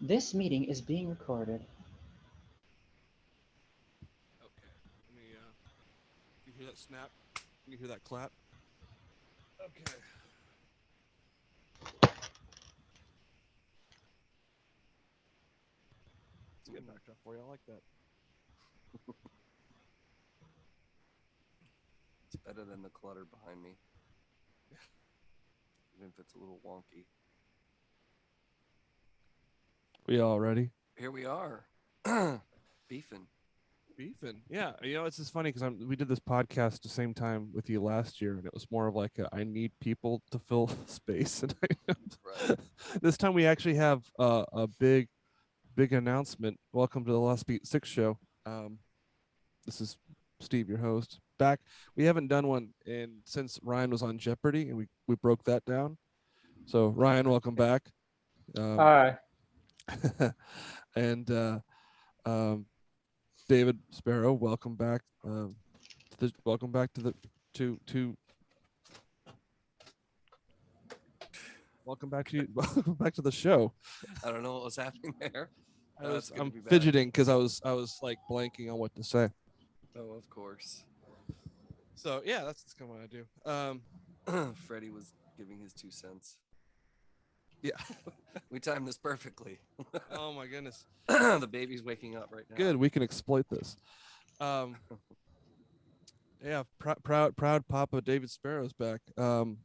This meeting is being recorded. Okay. Let me. You hear that snap? You hear that clap? Okay. It's a good backdrop for you. I like that. It's better than the clutter behind me, even if it's a little wonky. We all ready? Here we are, beefing. Beefing. Yeah. It's just funny because we did this podcast the same time with you last year, and it was more of like I need people to fill space, and Right. this time we actually have a big announcement. Welcome to the Last Beat Six show. This is Steve, your host. Back. We haven't done one since Ryan was on Jeopardy, and we broke that down. So Ryan, welcome back. Um, Hi. and David Sparrow, welcome back. Welcome back to welcome back to welcome back to the show. I don't know what was happening there. I'm fidgeting because I was like blanking on what to say. Oh, of course. So yeah, that's kind of what I do. Freddie was giving his 2 cents. Yeah. We timed this perfectly. Oh my goodness. The baby's waking up right now. Good. We can exploit this. Yeah. Proud Papa David Sparrow's back. How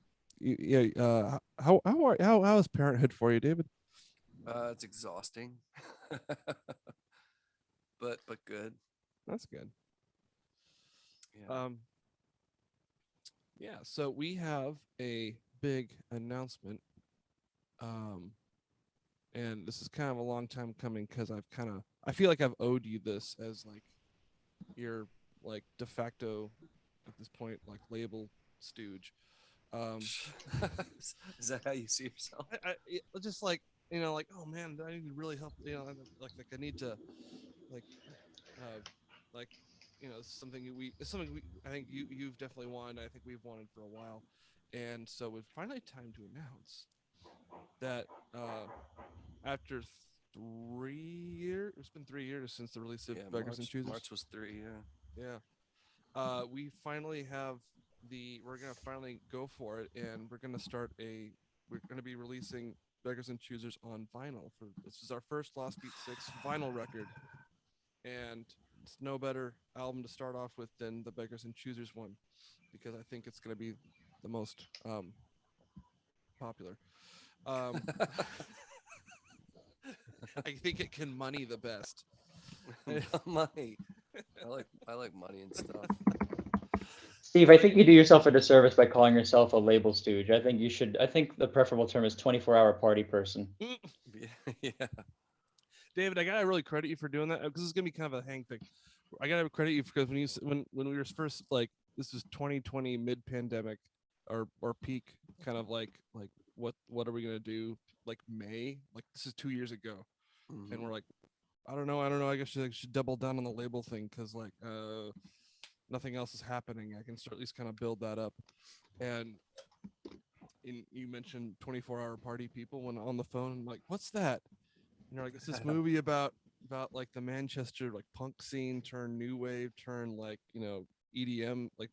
is parenthood for you, David? It's exhausting, but good. That's good. Yeah. Yeah, so we have a big announcement. And this is kind of a long time coming because I feel like I've owed you this as like your like de facto at this point like label stooge. Is that how you see yourself? Just like like, oh man, I need to really help. Like I need to like uh like it's something I think you've definitely wanted. I think we've wanted for a while, and so it's finally time to announce that after 3 years, it's been 3 years since the release of Beggars and Choosers. March was 3, Yeah. We finally have we're gonna finally go for it, and we're gonna be releasing Beggars and Choosers on vinyl. This is our first Lost Beat 6 vinyl record, and it's no better album to start off with than the Beggars and Choosers one, because I think it's gonna be the most popular. I think it can money the best. Money. I like money and stuff. Steve, I think you do yourself a disservice by calling yourself a label stooge. I think the preferable term is 24-hour party person. Yeah. David, I gotta really credit you for doing that because it's gonna be kind of a hang thing. I gotta credit you because when we were first like this was 2020 mid pandemic or peak kind of like what are we gonna do like May, like this is 2 years ago, and we're like I don't know I guess I should double down on the label thing because like nothing else is happening. I can start at least kind of build that up. And you mentioned 24-hour party people when on the phone. I'm like, what's that? And you're like, it's this movie about like the Manchester like punk scene turn new wave turn like EDM like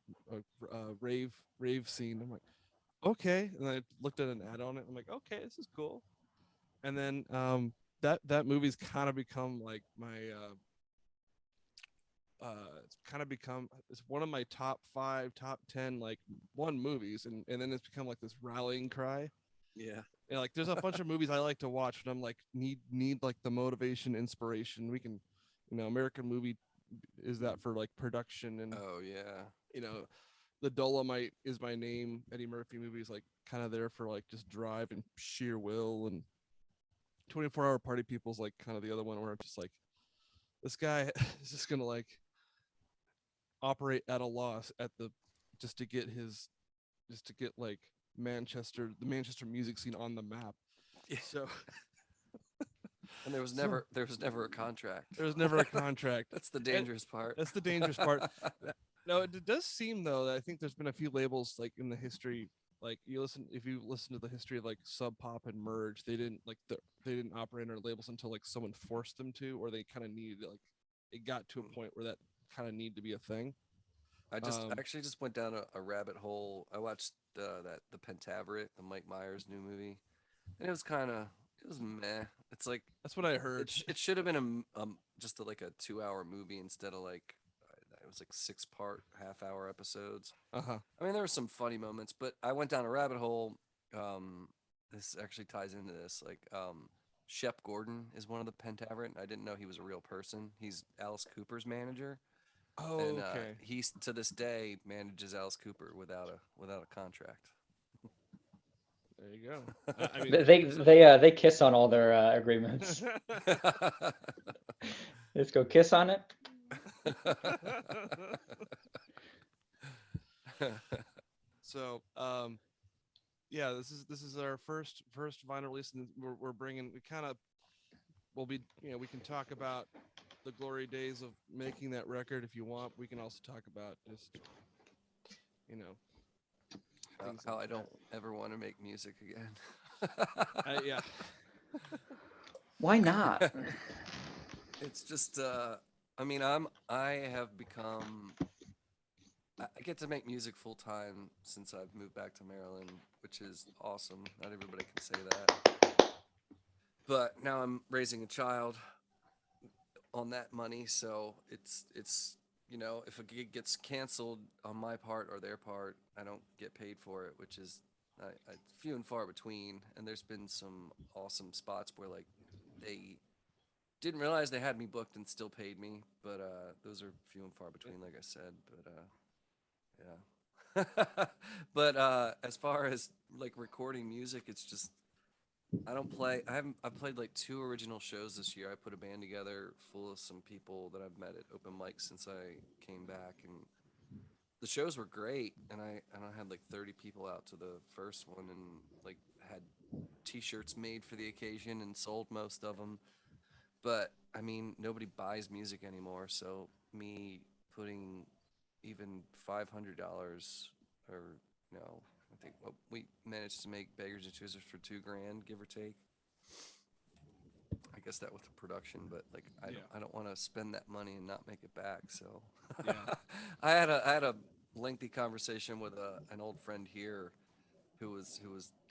rave scene. I'm like, okay. And I looked at an ad on it. I'm like, okay, this is cool. And then that movie's kind of become like my it's one of my top 5 top 10 like one movies, and then it's become like this rallying cry. Yeah. Like there's a bunch of movies I like to watch when I'm like need like the motivation, inspiration. We can American movie is that for like production, and oh yeah, the Dolomite is my name. Eddie Murphy movies like kind of there for like just drive and sheer will, and 24-hour party people's like kind of the other one where I'm just like this guy is just gonna like operate at a loss at the just to get like the Manchester music scene on the map. Yeah. So and there was never a contract. There was never a contract. That's the dangerous part. That's the dangerous part. No, it does seem though that I think there's been a few labels like in the history like if you listen to the history of like Sub Pop and Merge, they didn't operate under labels until like someone forced them to, or they kind of needed like it got to a point where that kind of need to be a thing. I actually just went down a rabbit hole. I watched the Pentaveret, the Mike Myers new movie, and it was meh. It's like That's what I heard. it should have been just like a 2 hour movie instead of like it was like 6 part half-hour episodes. Uh-huh. I mean, there were some funny moments, but I went down a rabbit hole. Um, this actually ties into this. Like, Shep Gordon is one of the Pentaveret. I didn't know he was a real person. He's Alice Cooper's manager, and Oh, okay. he's to this day manages Alice Cooper without a contract. There you go. I mean, They kiss on all their agreements. Let's go kiss on it. so yeah, this is our first vinyl release, and we're bringing we kind of will be we can talk about the glory days of making that record if you want. We can also talk about just things how like I that. don't ever want to make music again. Yeah. Why not? It's just I mean, I have become I get to make music full time since I've moved back to Maryland, which is awesome. Not everybody can say that. But now I'm raising a child on that money, so it's if a gig gets canceled on my part or their part, I don't get paid for it, which is few and far between. And there's been some awesome spots where like they didn't realize they had me booked and still paid me, but those are few and far between, like I said. But yeah. But as far as like recording music, it's just I don't play. I've played like 2 original shows this year. I put a band together full of some people that I've met at open mics since I came back, and the shows were great. And I had like 30 people out to the first one, and like had T-shirts made for the occasion and sold most of them. But I mean, nobody buys music anymore, so me putting even $500 or no, I think we managed to make Beggars and Choosers for 2 grand, give or take. I guess that with the production, but like I don't want to spend that money and not make it back. So Yeah. I had a lengthy conversation with an old friend here who was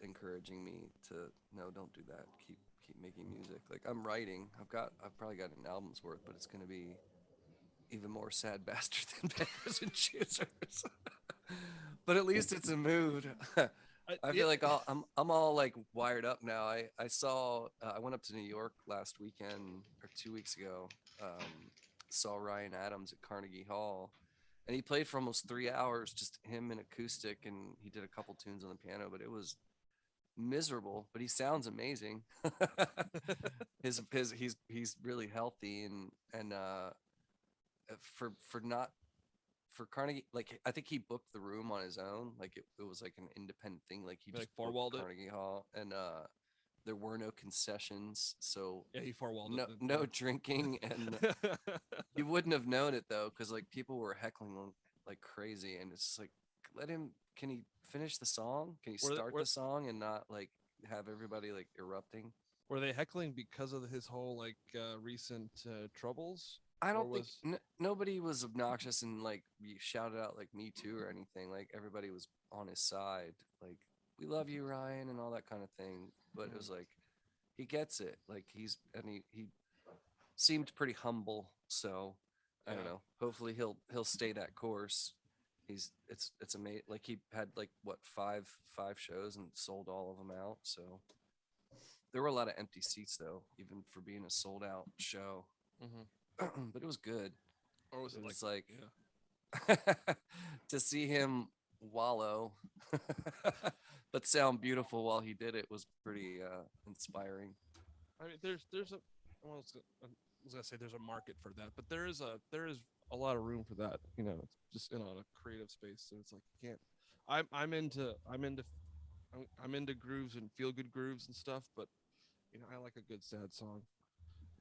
encouraging me to no, don't do that. Keep making music. Like I'm writing. I've probably got an album's worth, but it's gonna be even more sad bastard than Beggars and Choosers. But at least it's a mood. I Yeah. feel like I'm all like wired up now. I saw I went up to New York last weekend or 2 weeks ago. Saw Ryan Adams at Carnegie Hall, and he played for almost 3 hours, just him and acoustic, and he did a couple tunes on the piano, but it was miserable. But he sounds amazing. He's really healthy, and for not for Carnegie, like I think he booked the room on his own. Like it was like an independent thing. Like he Like just booked four-walled it. Carnegie Hall, and there were no concessions, so Yeah, he four-walled no drinking, and it. you wouldn't have known it though, because like people were heckling him like crazy, and it's just like let him. Can he finish the song? Can he Were they- start were- the song and not like have everybody like erupting? Were they heckling because of his whole like recent troubles? I Or don't think was nobody was obnoxious and like shouted out like "Me Too" or anything. Like everybody was on his side. Like we love you, Ryan, and all that kind of thing. But it was like he gets it. Like he seemed pretty humble. So I don't Yeah. know. Hopefully he'll stay that course. It's amazing. Like he had like what five shows and sold all of them out. So there were a lot of empty seats though, even for being a sold out show. Mhm. But it was good. Or was It it was like like yeah. to see him wallow but sound beautiful while he did it was pretty inspiring. I mean, there's a well, I was gonna say there's a market for that, but there is a lot of room for that. It's just in on a creative space, so it's like you can't. I'm into grooves and feel good grooves and stuff, but I like a good sad song.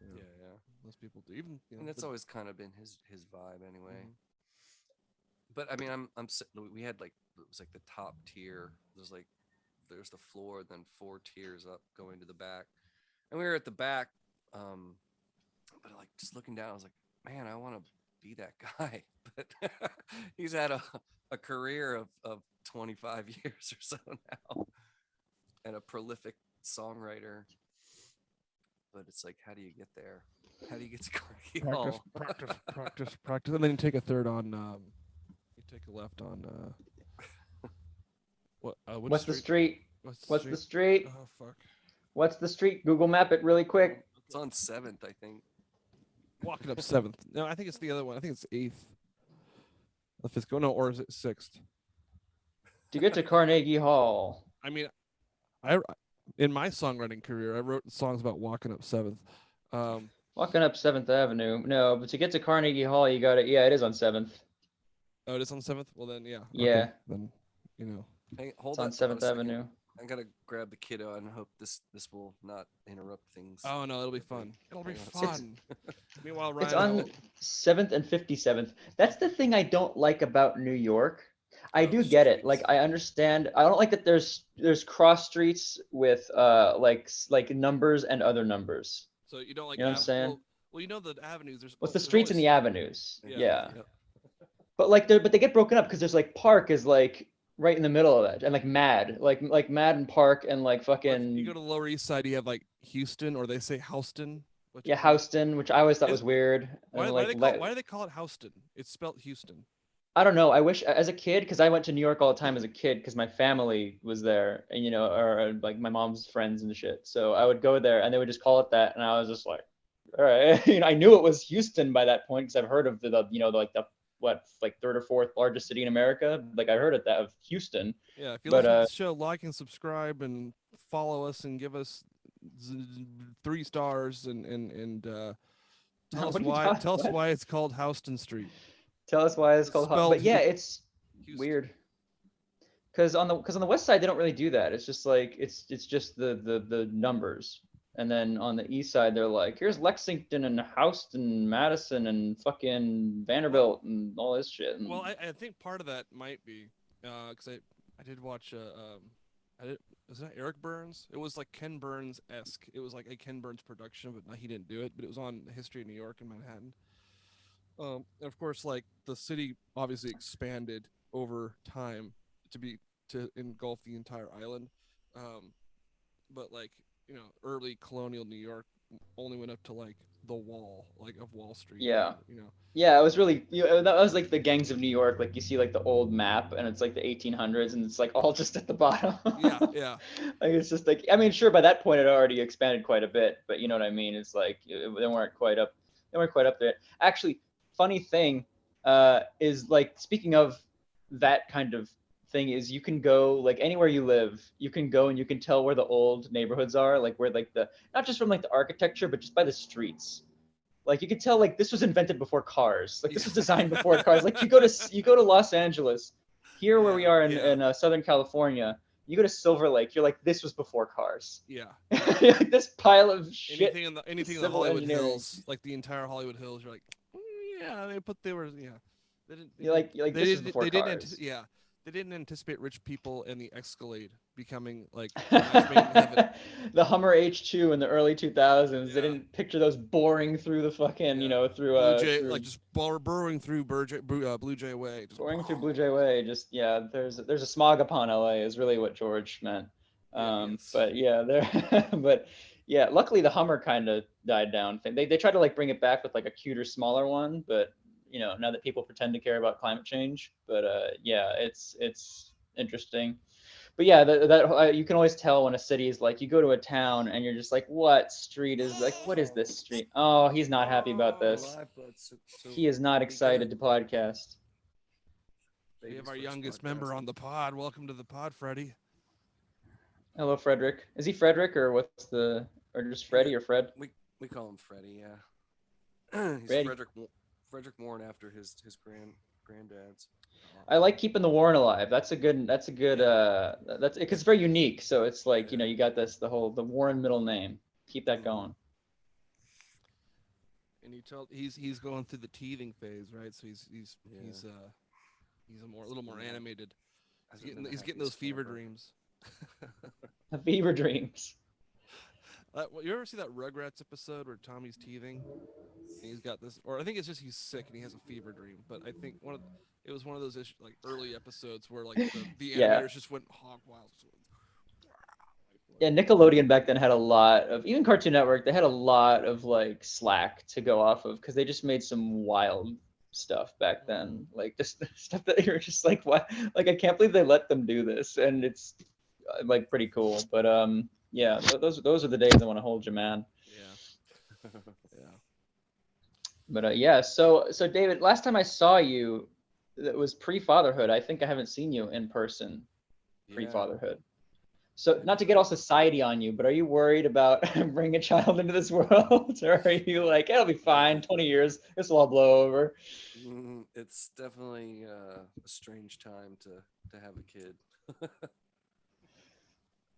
Yeah. Most people do. Even And that's always kind of been his vibe anyway. Mhm. But I mean, we had like it was like the top tier. There's the floor, and then 4 tiers up going to the back, and we were at the back. But like just looking down, I was like, man, I want to be that guy. But he's had a career of 25 years or so now, and a prolific songwriter. But it's like, how do you get there? How do you get to Carnegie Practice, Hall? practice, and then you take a third on. You take a left on. What? What's the street? What's the street? street? Oh fuck! What's the street? Google map it really quick. It's on 7th, I think. Walking up 7th. No, I think it's the other one. I think it's 8th. If it's going, no, or is it 6th? To get to Carnegie Hall. I mean, I in my songwriting career, I wrote songs about walking up 7th. Walking up 7th Avenue. No, but to get to Carnegie Hall, you got to, yeah, it is on 7th. Oh, it is on 7th? Well, then, yeah. Yeah. Okay. Then, you know. Hey, hold It's on that thought a 7th second. Avenue. I gotta grab the kiddo and hope this will not interrupt things. Oh, no, it'll be fun. It'll be Hang on. fun. Meanwhile, Ryan. It's on 7th and 57th. That's the thing I don't like about New York. I do get it. Like, I understand. I don't like that there's cross streets with like numbers and other numbers. So you don't like, You know what I'm saying? Well, you know the avenues. What's the streets and the avenues? Yeah. Yep. But like they get broken up because there's like Park is like right in the middle of that, and like Mad and Park and like fucking You go to the Lower East Side, you have like Houston, or they say Houston. yeah, Houston, which I always thought was weird. Why, And, why, like, why do they call it Houston? It's spelled Houston. I don't know. I wish as a kid, because I went to New York all the time as a kid because my family was there, and or like my mom's friends and shit. So I would go there, and they would just call it that, and I was just like, all right. I knew it was Houston by that point because I've heard of the third or fourth largest city in America. Like I heard of that, of Houston. Yeah, if you But, like the show, like and subscribe and follow us and give us 3 stars and tell us why it's called Houston Street. Tell us why it's called. But yeah, it's Houston. weird. Because on the west side they don't really do that. It's just like it's just the numbers. And then on the east side they're like, here's Lexington and Houston, Madison and fucking Vanderbilt and all this shit. And Well, I think part of that might be because I did watch was that Eric Burns? It was like Ken Burns-esque. It was like a Ken Burns production, but he didn't do it. But it was on History of New York in Manhattan. And of course, like the city obviously expanded over time to engulf the entire island. But like, early colonial New York only went up to like the wall, like of Wall Street. Yeah. Yeah, it was really, that was like the gangs of New York. Like you see like the old map and it's like the 1800s and it's like all just at the bottom. Yeah. Like it's just like, I mean, sure, by that point it already expanded quite a bit, but you know what I mean? It's like they weren't quite up there. Actually, funny thing is like, speaking of that kind of thing, is you can go like anywhere you live, you can go and you can tell where the old neighborhoods are, like where like not just from like the architecture, but just by the streets. Like you could tell like this was invented before cars. Like this was designed before cars. Like you go to Los Angeles, here where we are in Southern California, you go to Silver Lake, you're like, this was before cars. Yeah. Like this pile of shit. Anything in the Hollywood Hills, like the entire Hollywood Hills, you're like, yeah, they were. They didn't. You're like this was before cars. They didn't anticipate rich people and the Escalade becoming like match made in heaven. The Hummer H2 in the early 2000s. They didn't picture those boring through the fucking, through like just burrowing through Blue Jay Way. Boring through Blue Jay Way. Just there's a smog upon LA is really what George meant. Yes. But yeah, but yeah, luckily the Hummer kind of died down. They tried to like bring it back with like a cuter, smaller one, but now that people pretend to care about climate change. But yeah, it's interesting. But yeah, that you can always tell when a city is like, you go to a town and you're just like, what street is like, what is this street? Oh, he's not happy about this. He is not excited to podcast. We have our youngest member on the pod. Welcome to the pod, Freddie. Hello, Frederick. Is he Frederick or or just Freddie or Fred? We call him Freddie, yeah. He's Freddie. Frederick Warren after his granddad's. I like keeping the Warren alive. That's because it's very unique. So it's like, you got the Warren middle name. Keep that going. And he's going through the teething phase, right? So he's a little more animated. hasn't been the He's getting happiest those fever camper. dreams. Fever dreams. You ever see that Rugrats episode where Tommy's teething? And he's got this, or I think it's just he's sick and he has a fever dream. But I think it was one of those like early episodes where like the Yeah. animators just went hog wild. Yeah, Nickelodeon back then had a lot of, even Cartoon Network, they had a lot of like slack to go off of because they just made some wild stuff back then. Like just stuff that you're just like, what? Like I can't believe they let them do this, and it's like pretty cool. But yeah, those are the days I want to hold you, man. Yeah, yeah. But yeah, so David, last time I saw you, it was pre-fatherhood. I think I haven't seen you in person Yeah, pre-fatherhood. So not and to get all society on you, but are you worried about bringing a child into this world? Or are you like, it'll be fine, 20 years, this will all blow over? it's definitely a strange time to have a kid.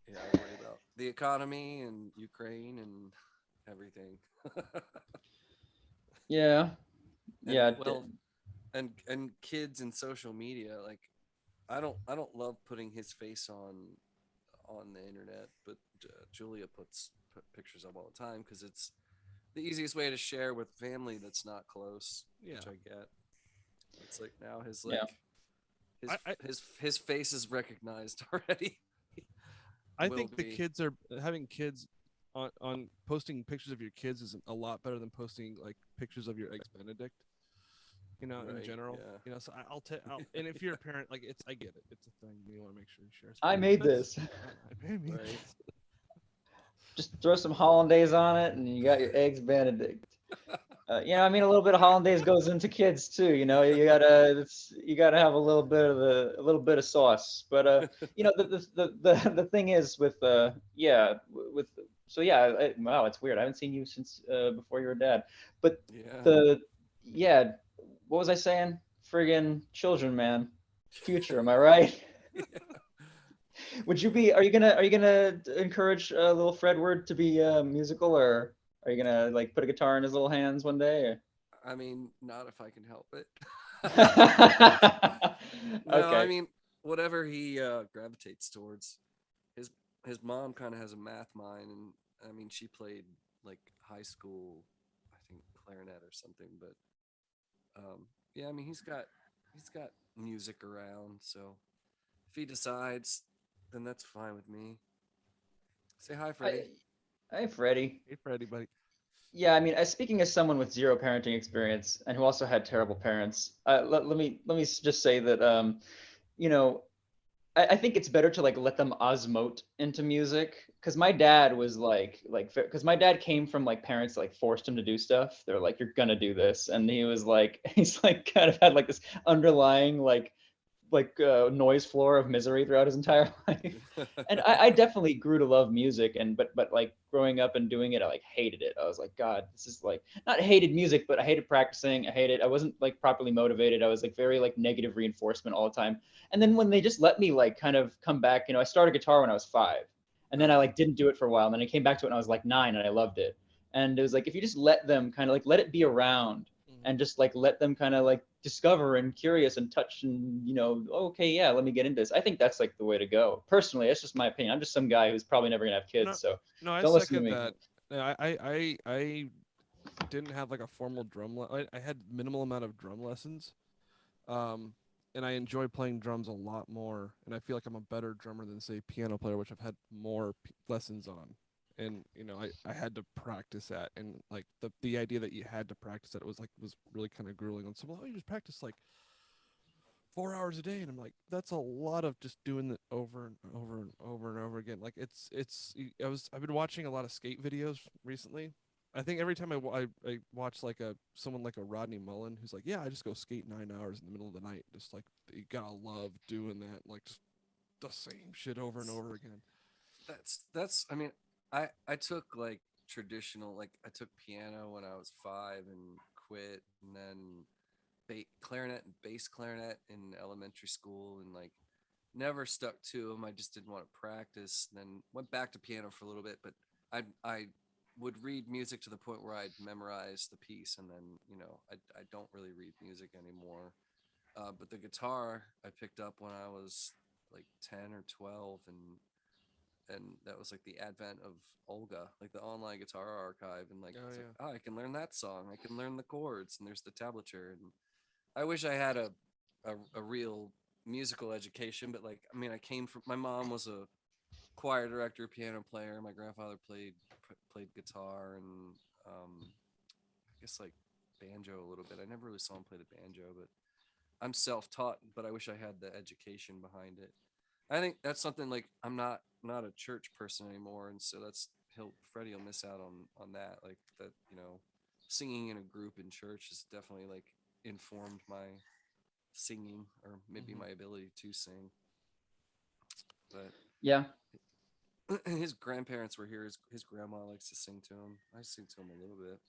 Yeah, I worry about the economy and Ukraine and everything. Yeah. And Yeah. well, and kids and social media, like I don't love putting his face on the internet, but Julia put pictures up all the time because it's the easiest way to share with family that's not close, Yeah. which I get. It's like now his Yeah. his face is recognized already. I Will think the be. kids are having kids on posting pictures of your kids is a lot better than posting like pictures of your eggs Benedict. In Right, general, yeah. So and if you're a parent, like I get it, it's a thing. You want to make sure you share. I made That's- this. I made Right. this. Just throw some hollandaise on it, and you got your eggs Benedict. I mean, a little bit of hollandaise goes into kids too. You gotta have a little bit of sauce. But the thing is with with so yeah, wow, it's weird. I haven't seen you since before you were dad. But Yeah. the yeah, what was I saying? Friggin' children, man. Future, am I right? Are you gonna encourage little Fredward to be musical, or are you gonna like put a guitar in his little hands one day? I mean, not if I can help it. Or... No, I Okay. mean, whatever he gravitates towards. His his mom kind of has a math mind, and I mean, she played like high school, I think clarinet or something. But yeah, I mean, he's got music around, so if he decides, then that's fine with me. Say hi, Freddie. I, Hey, Freddie. Hey, for anybody. Yeah, I mean, as speaking as someone with zero parenting experience and who also had terrible parents, just say that you know, I think it's better to like let them osmote into music because my dad was like because my dad came from like parents that, like forced him to do stuff. They're like, you're gonna do this, and he was like, he's like kind of had like this underlying noise floor of misery throughout his entire life. And I definitely grew to love music, and but like growing up and doing it, I like hated it. I was like, God, this is like not hated music, but I hated practicing. I wasn't like properly motivated. I was like very like negative reinforcement all the time. And then when they just let me like kind of come back, I started guitar when I was 5, and then I like didn't do it for a while, and then I came back to it when I was like 9, and I loved it. And it was like if you just let them kind of like let it be around and just like let them kind of like discover and curious and touch and okay, yeah, let me get into this. I think that's like the way to go. Personally, that's just my opinion. I'm just some guy who's probably never gonna have kids, No, so no, I don't listen to second me. that. I didn't have like a formal I had minimal amount of drum lessons, um, and I enjoy playing drums a lot more. And I feel like I'm a better drummer than say piano player, which I've had more lessons on. And I had to practice that, and like the idea that you had to practice that was really kind of grueling. On some, you just practice like 4 hours a day, and I'm like, that's a lot of just doing it over and over and over and over again. Like I've been watching a lot of skate videos recently. I think every time I watch like someone like a Rodney Mullen who's like, yeah, I just go skate 9 hours in the middle of the night, just like you gotta love doing that, like just the same shit over and over again. That's I mean, I took like traditional, like I took piano when I was 5 and quit, and then clarinet and bass clarinet in elementary school, and like never stuck to them. I just didn't want to practice. And then went back to piano for a little bit, but I would read music to the point where I'd memorize the piece, and then I don't really read music anymore. But the guitar I picked up when I was like 10 or 12, and that was like the advent of Olga, like the online guitar archive, and like, Oh it's like, yeah. oh, I can learn that song, I can learn the chords, and there's the tablature. And I wish I had a real musical education, but like, I mean, I came from, my mom was a choir director, piano player. My grandfather played guitar and I guess like banjo a little bit. I never really saw him play the banjo, but I'm self-taught. But I wish I had the education behind it. I think that's something like I'm not a church person anymore, and so that's Freddie will miss out on that. Like that, singing in a group in church has definitely like informed my singing or maybe Mhm. my ability to sing. But Yeah. his grandparents were here. His grandma likes to sing to him. I sing to him a little bit.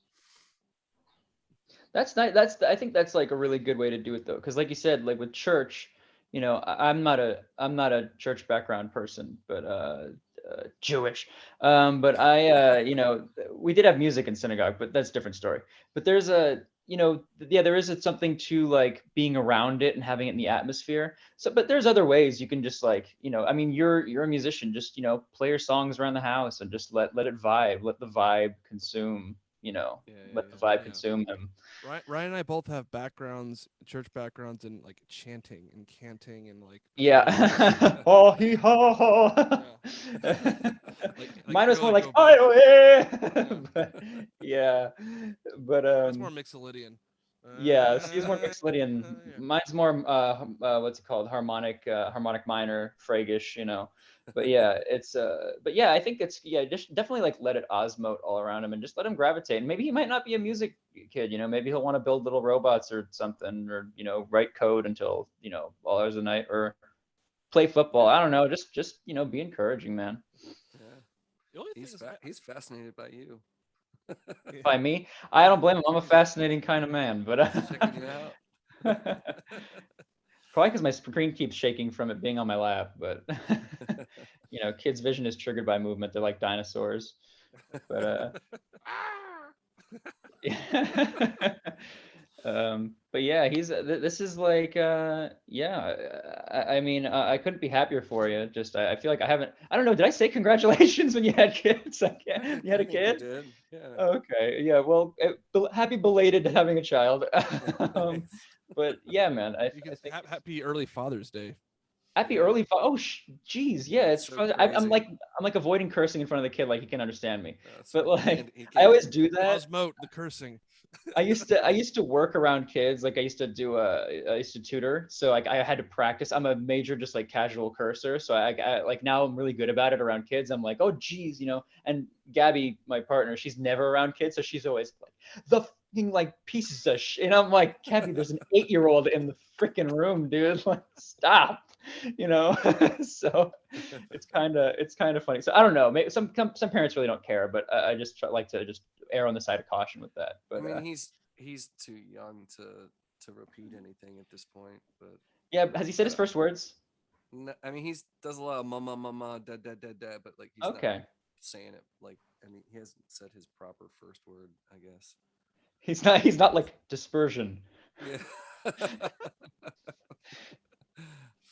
That's nice. I think that's like a really good way to do it though, because like you said, like with church, I'm not a church background person, but Jewish. But we did have music in synagogue, but that's a different story. But there's there is something to like being around it and having it in the atmosphere. So, but there's other ways you can just like, I mean, you're a musician, just play your songs around the house and just let it vibe, let the vibe consume, Yeah, yeah, let the yeah. vibe Yeah. consume him. Ryan and I both have backgrounds, church backgrounds, in like chanting and canting and like Yeah. prayers. Oh, hee haw. Yeah. like Mine was more really like go back. Yeah. "Ioe." But yeah, but Mine's more Mixolydian. yeah. So he's more Mixolydian. Yeah. Mine's more what's it called? Harmonic minor, Fragish. But yeah, but yeah, I think it's just definitely like let it osmote all around him and just let him gravitate. And maybe he might not be a music kid. Maybe he'll want to build little robots or something, or write code until all hours of the night, or play football. Yeah, I don't know. Just be encouraging, man. yeah. The only thing is, He's fascinated by you. yeah. By me, I Yeah, don't blame him. I'm a he's fascinating kind of man, but he's checking you out. probably because my screen keeps shaking from it being on my lap. But kids' vision is triggered by movement. They're like dinosaurs. But Ah! but yeah, this is like yeah. I mean, I couldn't be happier for you. Just I feel like I don't know. Did I say congratulations when you had kids? You had I a think you kid? did. Yeah. Okay. Yeah. Well, happy belated having a child. Thanks. But yeah, man, You I can think happy early Father's Day. happy Yeah. early. Oh, geez. Yeah, That's it's so fun. I'm crazy. like avoiding cursing in front of the kid, like he can understand me. That's But right. like, He I always can. do that. Osmote the cursing. I used to work around kids. Like I used to tutor. So like I had to practice. I'm a major just like casual cursor. So I like now I'm really good about it around kids. I'm like, oh geez, And Gabby, my partner, she's never around kids, so she's always like the fucking like pieces of shit. And I'm like, Gabby, there's an 8-year-old in the freaking room, dude. Like, stop. So it's kind of funny. So I don't know. Maybe some parents really don't care, but I just like to just err on the side of caution with that. I But mean, he's too young to repeat anything at this point. But yeah, has he said his uh, first words? I mean, he's does a lot of mama mama da da da da, but like he's not Okay, saying it like. I mean, he hasn't said his proper first word, I guess. he's not like dispersion. Yeah.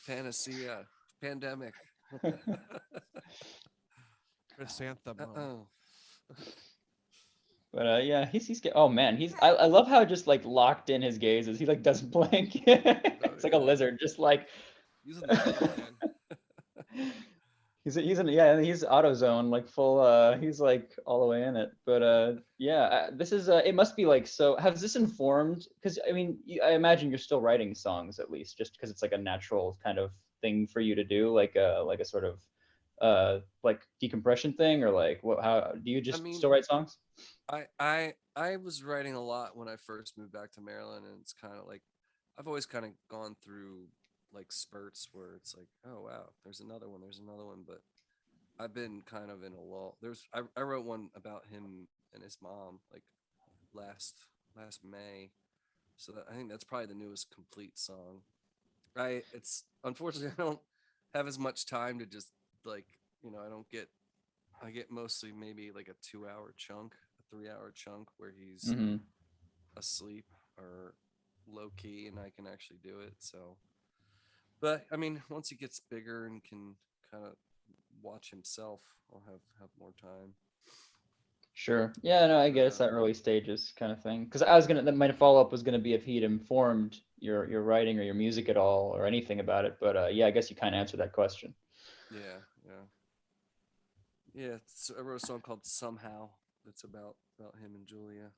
Panacea, pandemic. Chrysanthemum. Oh, But yeah, oh man, I love how just like locked in his gaze is. He like doesn't blink. It's like a yeah. lizard, just like Using the zone, man. he's AutoZone like full. He's like all the way in it. But yeah, this is it must be like so. Has this informed? Because I mean, I imagine you're still writing songs at least, just because it's like a natural kind of thing for you to do, like a sort of like decompression thing, or like what? How do you I just mean, still write songs? I was writing a lot when I first moved back to Maryland, and it's kind of like I've always kind of gone through like spurts where it's like, oh wow, there's another one, but I've been kind of in a lull. I wrote one about him and his mom like last May, so I think that's probably the newest complete song. It's unfortunately I don't have as much time to just like I don't get I get mostly maybe like a 2 hour chunk, a 3 hour chunk where he's Mm-hmm. asleep or low key and I can actually do it. So But I mean, once he gets bigger and can kind of watch himself, I'll have more time. Sure. Yeah, no, I But guess that early stages kind of thing. Because I was gonna, my follow up was gonna be if he'd informed your writing or your music at all or anything about it. But yeah, I guess you kind of answered that question. yeah, yeah, yeah. So I wrote a song called "Somehow" that's about him and Julia.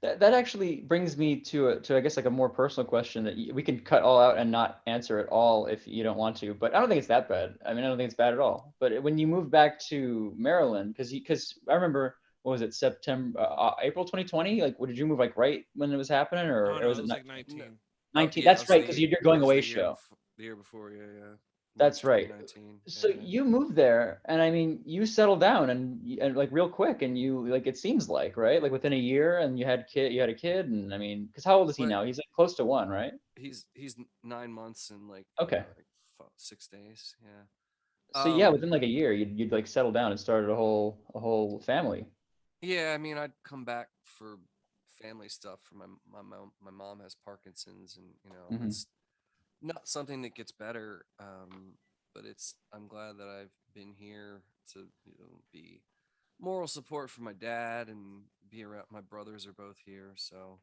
That actually brings me to I guess like a more personal question that we can cut all out and not answer at all if you don't want to. But I don't think it's that bad. I mean, I don't think it's bad at all. But when you moved back to Maryland, because I remember what was it, September, April 2020? Like, what did you move like right when it was happening, Oh or no, was it it was not like No, 19. 19? yeah, it That's was right, the because year. you're It going was away the year show. before. The year before, yeah, yeah. That's March right. 2019. So Yeah. you moved there, and I mean, you settled down and like real quick, and you like it seems like right, like within a year, and you had a kid, and I mean, because how old is he But now? He's like close to one, right? he's 9 months and like Okay. 6 days. Yeah. So yeah, within like a year, you'd like settle down and started a whole family. Yeah. I mean, I'd come back for family stuff. For my mom has Parkinson's, and Hmm. it's not something that gets better. But I'm glad that I've been here to be moral support for my dad and be around. My brothers are both here, so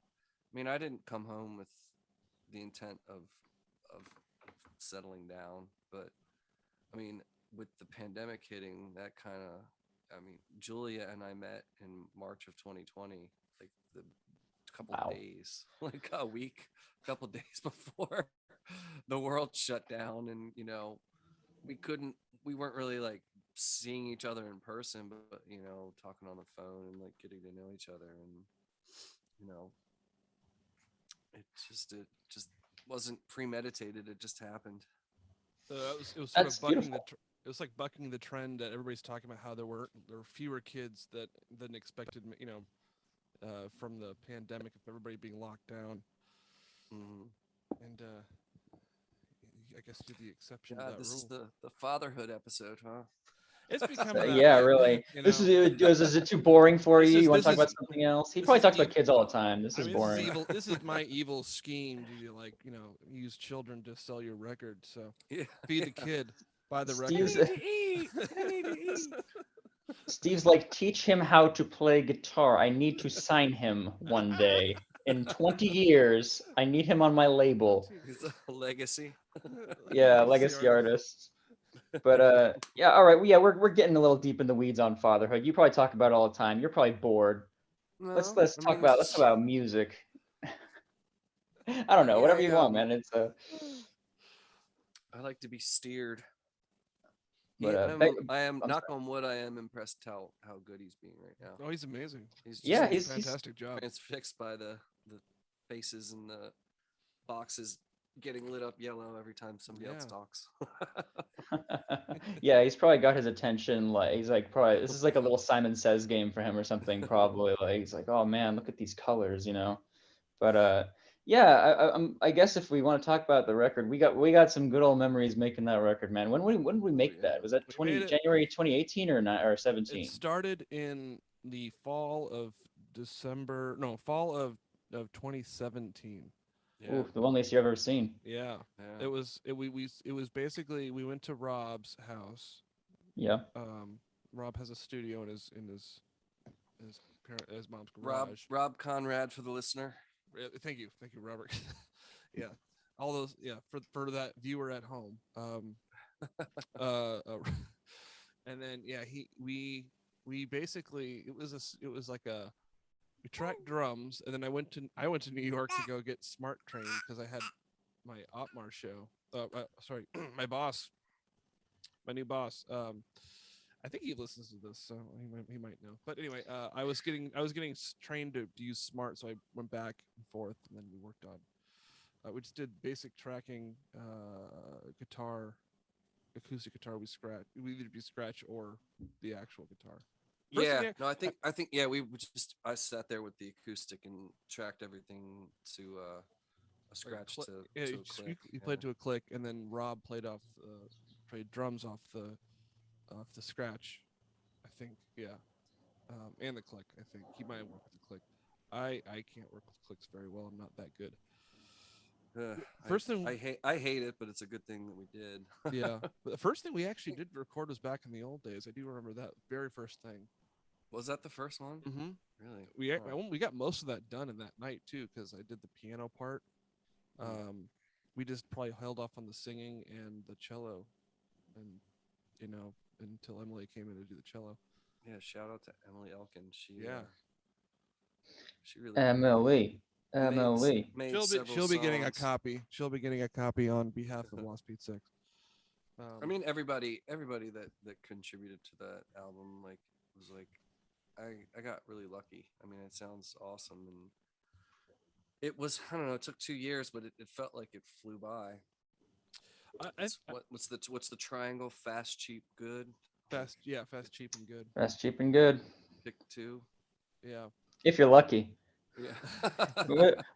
I mean, I didn't come home with the intent of settling down, but I mean, with the pandemic hitting, that kind of, I mean, Julia and I met in March of 2020, like the couple Wow. days, like a week, couple days before the world shut down, and we couldn't, we weren't really like seeing each other in person, but talking on the phone and like getting to know each other, and you know, it just wasn't premeditated. It just happened. It was sort That's of bucking beautiful. it was like bucking the trend that everybody's talking about how there were fewer kids than expected, from the pandemic of everybody being locked down, Mhm. and I guess you're the exception to God, that this is rule. the fatherhood episode, huh? It's becoming that Yeah, way, really. you This know. is it too boring for This you? is You want to this talk is about something else? He this probably is talks about evil. kids all the time. This I is mean, this is boring. evil. This is my evil scheme to like use children to sell your record. So Yeah, feed the yeah. kid, buy the I Steve's record. need to eat. I need to eat. Steve's like, teach him how to play guitar. I need to sign him one day. In 20 years, I need him on my label. It's a legacy. Yeah, Legacy legacy artist. artist. But yeah, all right. Well, yeah, we're getting a little deep in the weeds on fatherhood. You probably talk about it all the time. You're probably bored. Let's No, let's I talk mean, about let's talk about music. I don't know, yeah, whatever you yeah. want, man. It's I like to be steered. but I am I'm knock sorry. on wood. I am impressed how good he's being right now. Oh, he's amazing. He's He's just Yeah, doing a he's fantastic job. transfixed by the faces and the boxes getting lit up yellow every time somebody else Yeah. talks. yeah, he's probably got his attention. Like he's like probably this is like a little Simon Says game for him or something. Probably like he's like, oh man, look at these colors. But yeah, I guess if we want to talk about the record, we got some good old memories making that record, man. When did we Oh make that? yeah. Was that We made 20 it. January 2018 or not or It 17? started in the fall of December. No, fall of 2017. Yeah. Ooh, the loneliest you've ever seen. Yeah. Yeah. It was basically we went to Rob's house. Yeah. Rob has a studio in his mom's Rob garage. Rob Conrad for the listener. Thank you, Robert. Yeah, all those. Yeah, for that viewer at home. Uh, uh, and then yeah, we basically it was like a we tracked drums, and then I went to New York to go get smart trained because I had my Otmar show. Sorry, my new boss. I think he listens to this, so he might know. But anyway, I was getting trained to use smart, so I went back and forth, and then we worked on. We just did basic tracking, guitar, acoustic guitar. We either do scratch or the actual guitar. First Yeah. thing, No, I think yeah, I sat there with the acoustic and tracked everything to a scratch yeah, to a click. you Yeah. played to a click, and then Rob played drums off the scratch. I think, yeah, and the click. I think he might have worked with the click. I can't work with clicks very well. I'm not that good. First thing, I hate it, but it's a good thing that we did. yeah. The first thing we actually did record was back in the old days. I do remember that very first thing. Was that the first one? Mm-hmm. Really? We got most of that done in that night too, because I did the piano part. We just probably held off on the singing and the cello, and until Emily came in to do the cello. Yeah, shout out to Emily Elkin. She really Emily. made several She'll be getting a songs. copy. She'll be getting a copy on behalf of Lost Beat 6. I mean, everybody that contributed to that album was like, I got really lucky. I mean, it sounds awesome, and it was, I don't know, it took 2 years, but it felt like it flew by. What's the triangle? Fast, cheap, good. Fast, cheap, and good. Fast, cheap, and good. Pick 2. Yeah. If you're lucky. Yeah.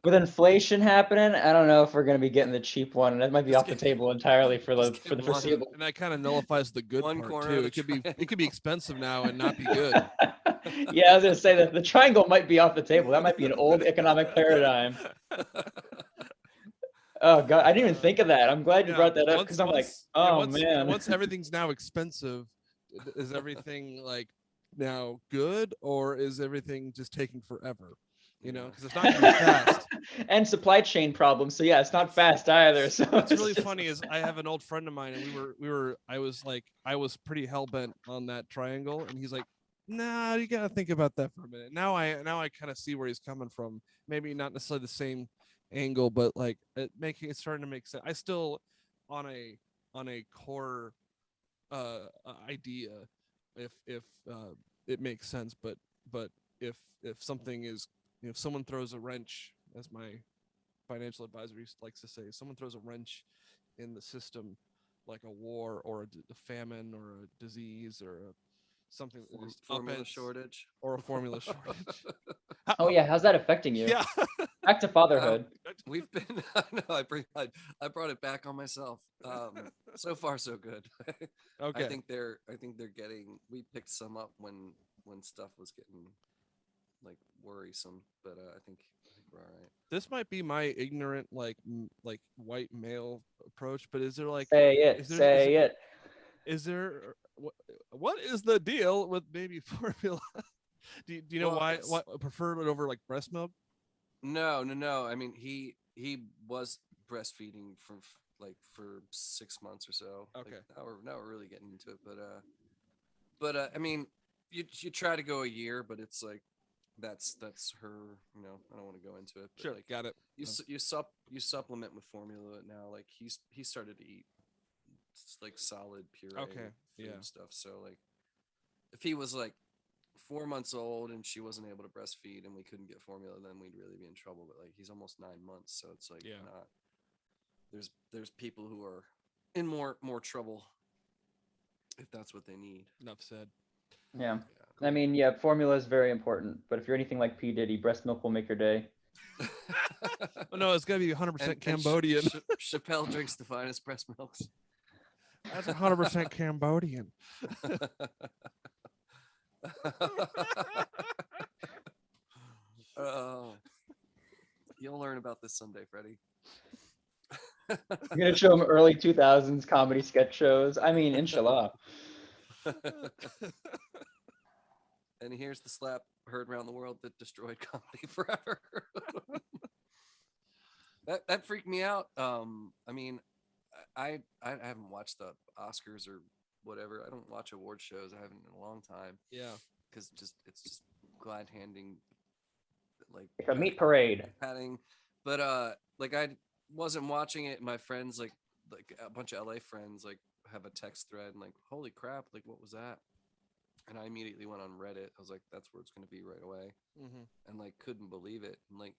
With inflation happening, I don't know if we're gonna be getting the cheap one. That might be off the table entirely for the foreseeable. And that kind of nullifies the good One part corner too. of the It could be expensive now and not be good. Yeah, I was gonna say that the triangle might be off the table. That might be an old economic paradigm. Oh God, I didn't even think of that. I'm glad you brought that up because I'm like, oh man. Once everything's now expensive, is everything like now good, or is everything just taking forever? Because it's not going to be fast. And supply chain problems. So yeah, it's not fast either. So what's really funny is I have an old friend of mine, and I was pretty hell bent on that triangle, and he's like, nah, you got to think about that for a minute. Now I kind of see where he's coming from. Maybe not necessarily the same angle, but like it's starting to make sense. I still on a core idea if it makes sense, but if something is, if someone throws a wrench, as my financial advisor likes to say, someone throws a wrench in the system, like a war or a famine or a disease or something, formula shortage or a formula shortage. Oh yeah, how's that affecting you? Yeah. Back to fatherhood. We've been. I brought it back on myself. So far so good. Okay. I think they're getting. We picked some up when stuff was getting like worrisome, but I think we're all right. This might be my ignorant like white male approach, but is there like is there what is the deal with baby formula? do you know why prefer it over like breast milk? No. I mean, he was breastfeeding for 6 months or so. Okay. Like, now we're really getting into it, but I mean, you try to go a year, but it's like that's her. I don't want to go into it. But sure, like, got it. You supplement with formula now. Like he started to eat like solid puree food stuff. So like, if he was like 4 months old and she wasn't able to breastfeed and we couldn't get formula, then we'd really be in trouble. But like, he's almost 9 months, so it's like not. There's people who are in more trouble if that's what they need. Enough said. Yeah. I mean, yeah, formula is very important, but if you're anything like P. Diddy, breast milk will make your day. Oh, no, it's got to be 100% Cambodian. Chappelle drinks the finest breast milks. That's 100% Cambodian. Oh, you'll learn about this someday, Freddie. You're going to show him early 2000s comedy sketch shows. I mean, inshallah. And here's the slap heard around the world that destroyed comedy forever. that freaked me out. I mean, I haven't watched the Oscars or whatever. I don't watch award shows. I haven't in a long time. Yeah, because it's just glad handing, like a meat parade. Patting, but like I wasn't watching it. My friends, like a bunch of LA friends, like have a text thread and like, holy crap, like what was that? And I immediately went on Reddit. I was like, that's where it's going to be right away. Mm-hmm. And like, couldn't believe it. And like,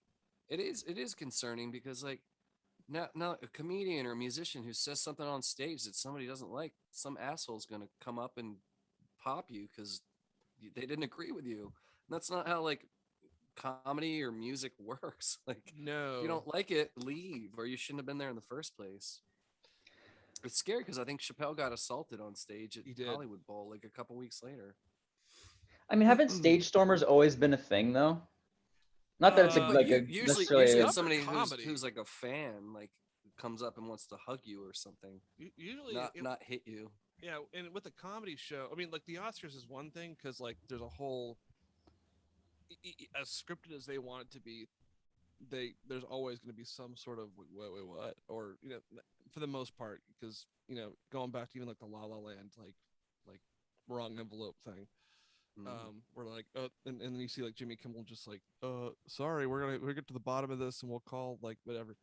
it is concerning because like, now a comedian or a musician who says something on stage that somebody doesn't like, some asshole's going to come up and pop you because they didn't agree with you. And that's not how like comedy or music works. Like, no, if you don't like it, leave, or you shouldn't have been there in the first place. It's scary because I think Chappelle got assaulted on stage at Hollywood Bowl like a couple weeks later. I mean, haven't stage stormers always been a thing though? Not that it's Uh, like a Usually, necessarily usually a, it's somebody comedy. who's like a fan, like comes up and wants to hug you or something, Usually, not hit you. yeah, and with a comedy show, I mean, like the Oscars is one thing because like there's a whole as scripted as they want it to be, there's always going to be some sort of wait what, or for the most part, because going back to even like the La La Land like wrong envelope thing, we're like and then you see like Jimmy Kimmel just like sorry, we're get to the bottom of this and we'll call like whatever,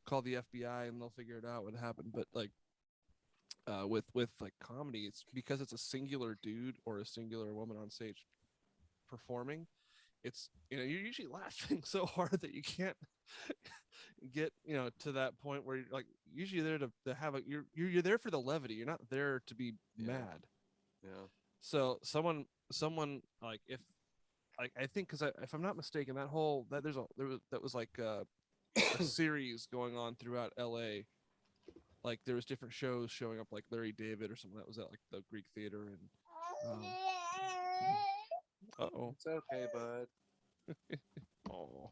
call the FBI and they'll figure it out what happened. But like with like comedy, it's because it's a singular dude or a singular woman on stage performing. It's you're usually laughing so hard that you can't get to that point where you're like usually there to have a you're there for the levity. You're not there to be mad. Yeah. So someone like if like I think because if I'm not mistaken, that was like a series going on throughout LA. Like there was different shows showing up, like Larry David or something that was at like the Greek Theater. And uh-oh. It's okay, bud. Oh.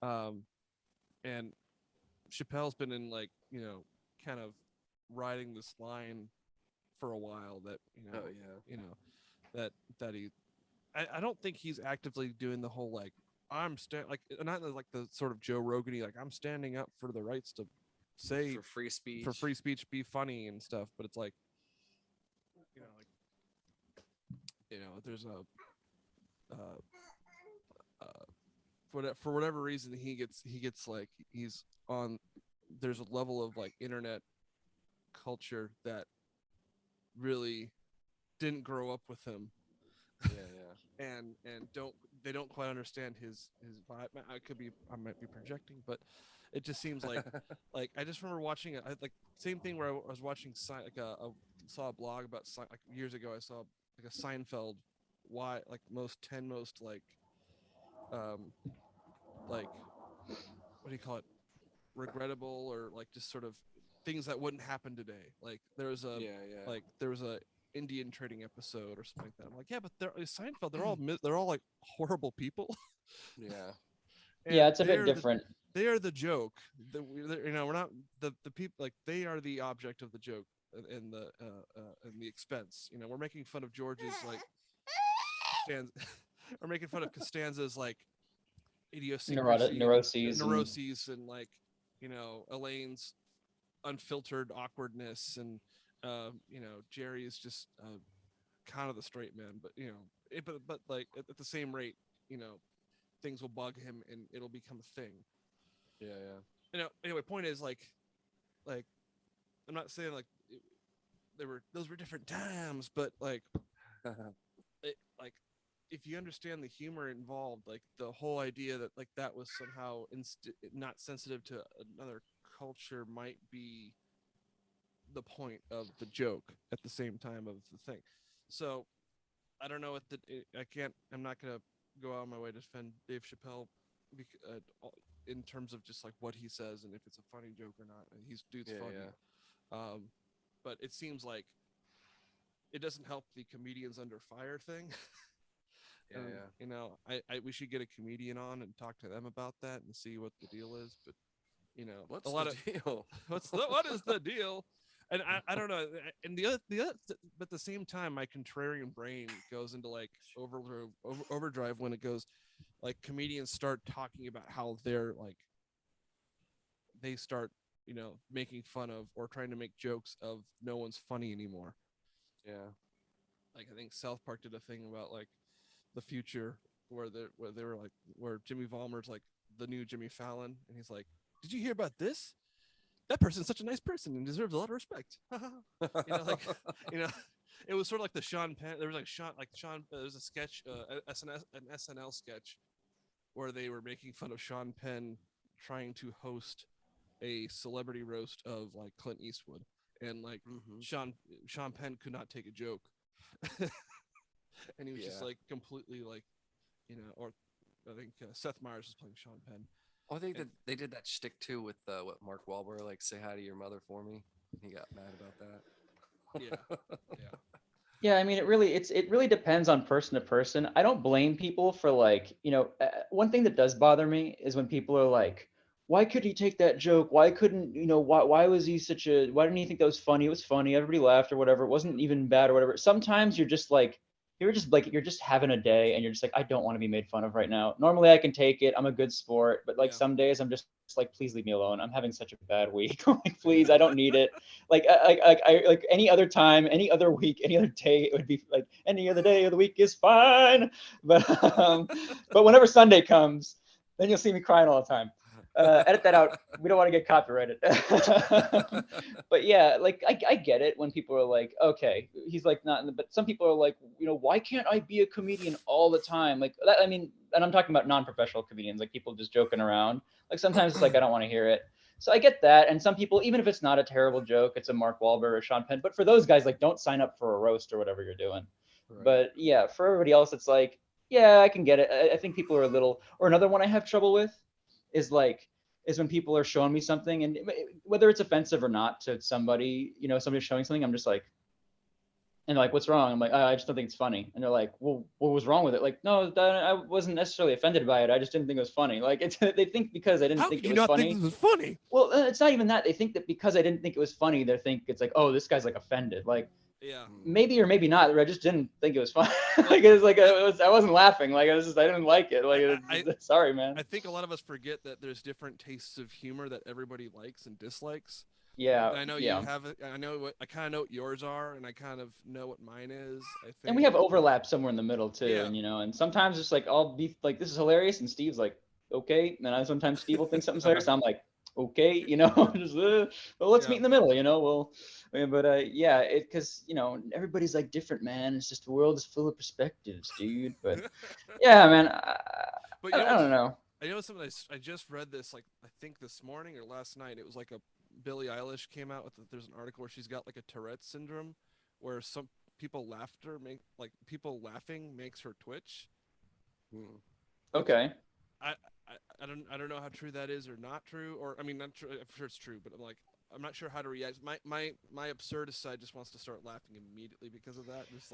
Oh. And Chappelle's been in like kind of riding this line for a while that Oh yeah. that he I don't think he's actively doing the whole like like not like the sort of Joe Rogan-y like I'm standing up for the rights to say For free speech, be funny and stuff, but it's like there's a for whatever reason he gets like he's on there's a level of like internet culture that really didn't grow up with him. Yeah. and they don't quite understand his vibe. I might be projecting, but it just seems like like I just remember watching it like same thing where I was watching saw a blog about like years ago. I saw like a Seinfeld why like 10 most like what do you call it, regrettable or like just sort of things that wouldn't happen today. Like there was a Indian trading episode or something like that. I'm like, yeah, but they're Seinfeld. They're all like horrible people. Yeah. yeah, it's a bit different. They are the joke. We're not the people. Like they are the object of the joke and the expense. We're making fun of George's like we're making fun of Costanza's like idiosyncrasy, neuroses, and like Elaine's unfiltered awkwardness, and Jerry is just kind of the straight man, but but like at the same rate, things will bug him and it'll become a thing. Yeah. Anyway, point is like I'm not saying like those were different times, but like like if you understand the humor involved, like the whole idea that like that was somehow not sensitive to another culture might be the point of the joke at the same time of the thing. So I don't know what I'm not gonna go out of my way to defend Dave Chappelle in terms of just like what he says and if it's a funny joke or not. And dude's funny. Yeah. But it seems like it doesn't help the comedians under fire thing. We should get a comedian on and talk to them about that and see what the deal is. But what's the deal? What is the deal? And I don't know. And the other, but at the same time, my contrarian brain goes into like overdrive when it goes like comedians start talking about how they're like they start making fun of or trying to make jokes of no one's funny anymore. Yeah. Like I think South Park did a thing about like the future where they were like where Jimmy Valmer's like the new Jimmy Fallon, and he's like, "Did you hear about this? That person's such a nice person and deserves a lot of respect." It was sort of like the Sean Penn. There was like Sean. There was a sketch, an SNL sketch, where they were making fun of Sean Penn trying to host a celebrity roast of like Clint Eastwood, and like Sean Penn could not take a joke. And he was just like completely like, or I think Seth Meyers was playing Sean Penn. Oh, I think that they did that shtick too with what Mark Wahlberg, like say hi to your mother for me. He got mad about that. Yeah. Yeah, I mean, it really depends on person to person. I don't blame people for like, one thing that does bother me is when people are like, why could he take that joke? Why couldn't, why was he why didn't he think that was funny? It was funny. Everybody laughed or whatever. It wasn't even bad or whatever. Sometimes you're just having a day and you're just like, I don't want to be made fun of right now. Normally I can take it. I'm a good sport, but like Yeah. some days I'm just like, please leave me alone. I'm having such a bad week. Like, please, Yeah. I don't need it. Like any other time, any other week, any other day, it would be like any other day of the week is fine. But whenever Sunday comes, then you'll see me crying all the time. Edit that out. We don't want to get copyrighted. But yeah, like I get it when people are like, okay, he's like not in the, but some people are like, why can't I be a comedian all the time? Like that, I mean, and I'm talking about non-professional comedians, like people just joking around. Like sometimes it's like I don't want to hear it. So I get that. And some people, even if it's not a terrible joke, it's a Mark Wahlberg or Sean Penn. But for those guys, like don't sign up for a roast or whatever you're doing. Right. But yeah, for everybody else, it's like, yeah, I can get it. I think people are a little, or another one I have trouble with is like, is when people are showing me something and whether it's offensive or not to somebody, somebody's showing something, I'm just like, and like, what's wrong? I'm like, I just don't think it's funny. And they're like, well, what was wrong with it? Like, no, I wasn't necessarily offended by it. I just didn't think it was funny. Like, they think because I didn't How think could it you was not funny. think this is funny? Well, it's not even that. They think that because I didn't think it was funny, they think it's like, oh, this guy's like offended. Like, Yeah. maybe or maybe not. I just didn't think it was funny. Like, it was like, I wasn't laughing. Like, I didn't like it. Like, sorry, man. I think a lot of us forget that there's different tastes of humor that everybody likes and dislikes. Yeah. And I know yeah. you have it. I kind of know what yours are, and I kind of know what mine is. I think. And we have overlap somewhere in the middle too, Yeah. and sometimes it's like I'll be like, this is hilarious, and Steve's like, okay, and then sometimes Steve will think something's hilarious, I'm like, okay, just well, let's meet in the middle, yeah, it because everybody's like different, man. It's just the world is full of perspectives, dude. But yeah, man, But I don't know. I know something. I just read this like I think this morning or last night. It was like a Billie Eilish came out with. There's an article where she's got like a Tourette syndrome, where some people laughing makes her twitch. Okay. I don't know how true that is or not true, or I mean, not true. I'm sure it's true, but I'm not sure how to react. My absurdist side just wants to start laughing immediately because of that. Just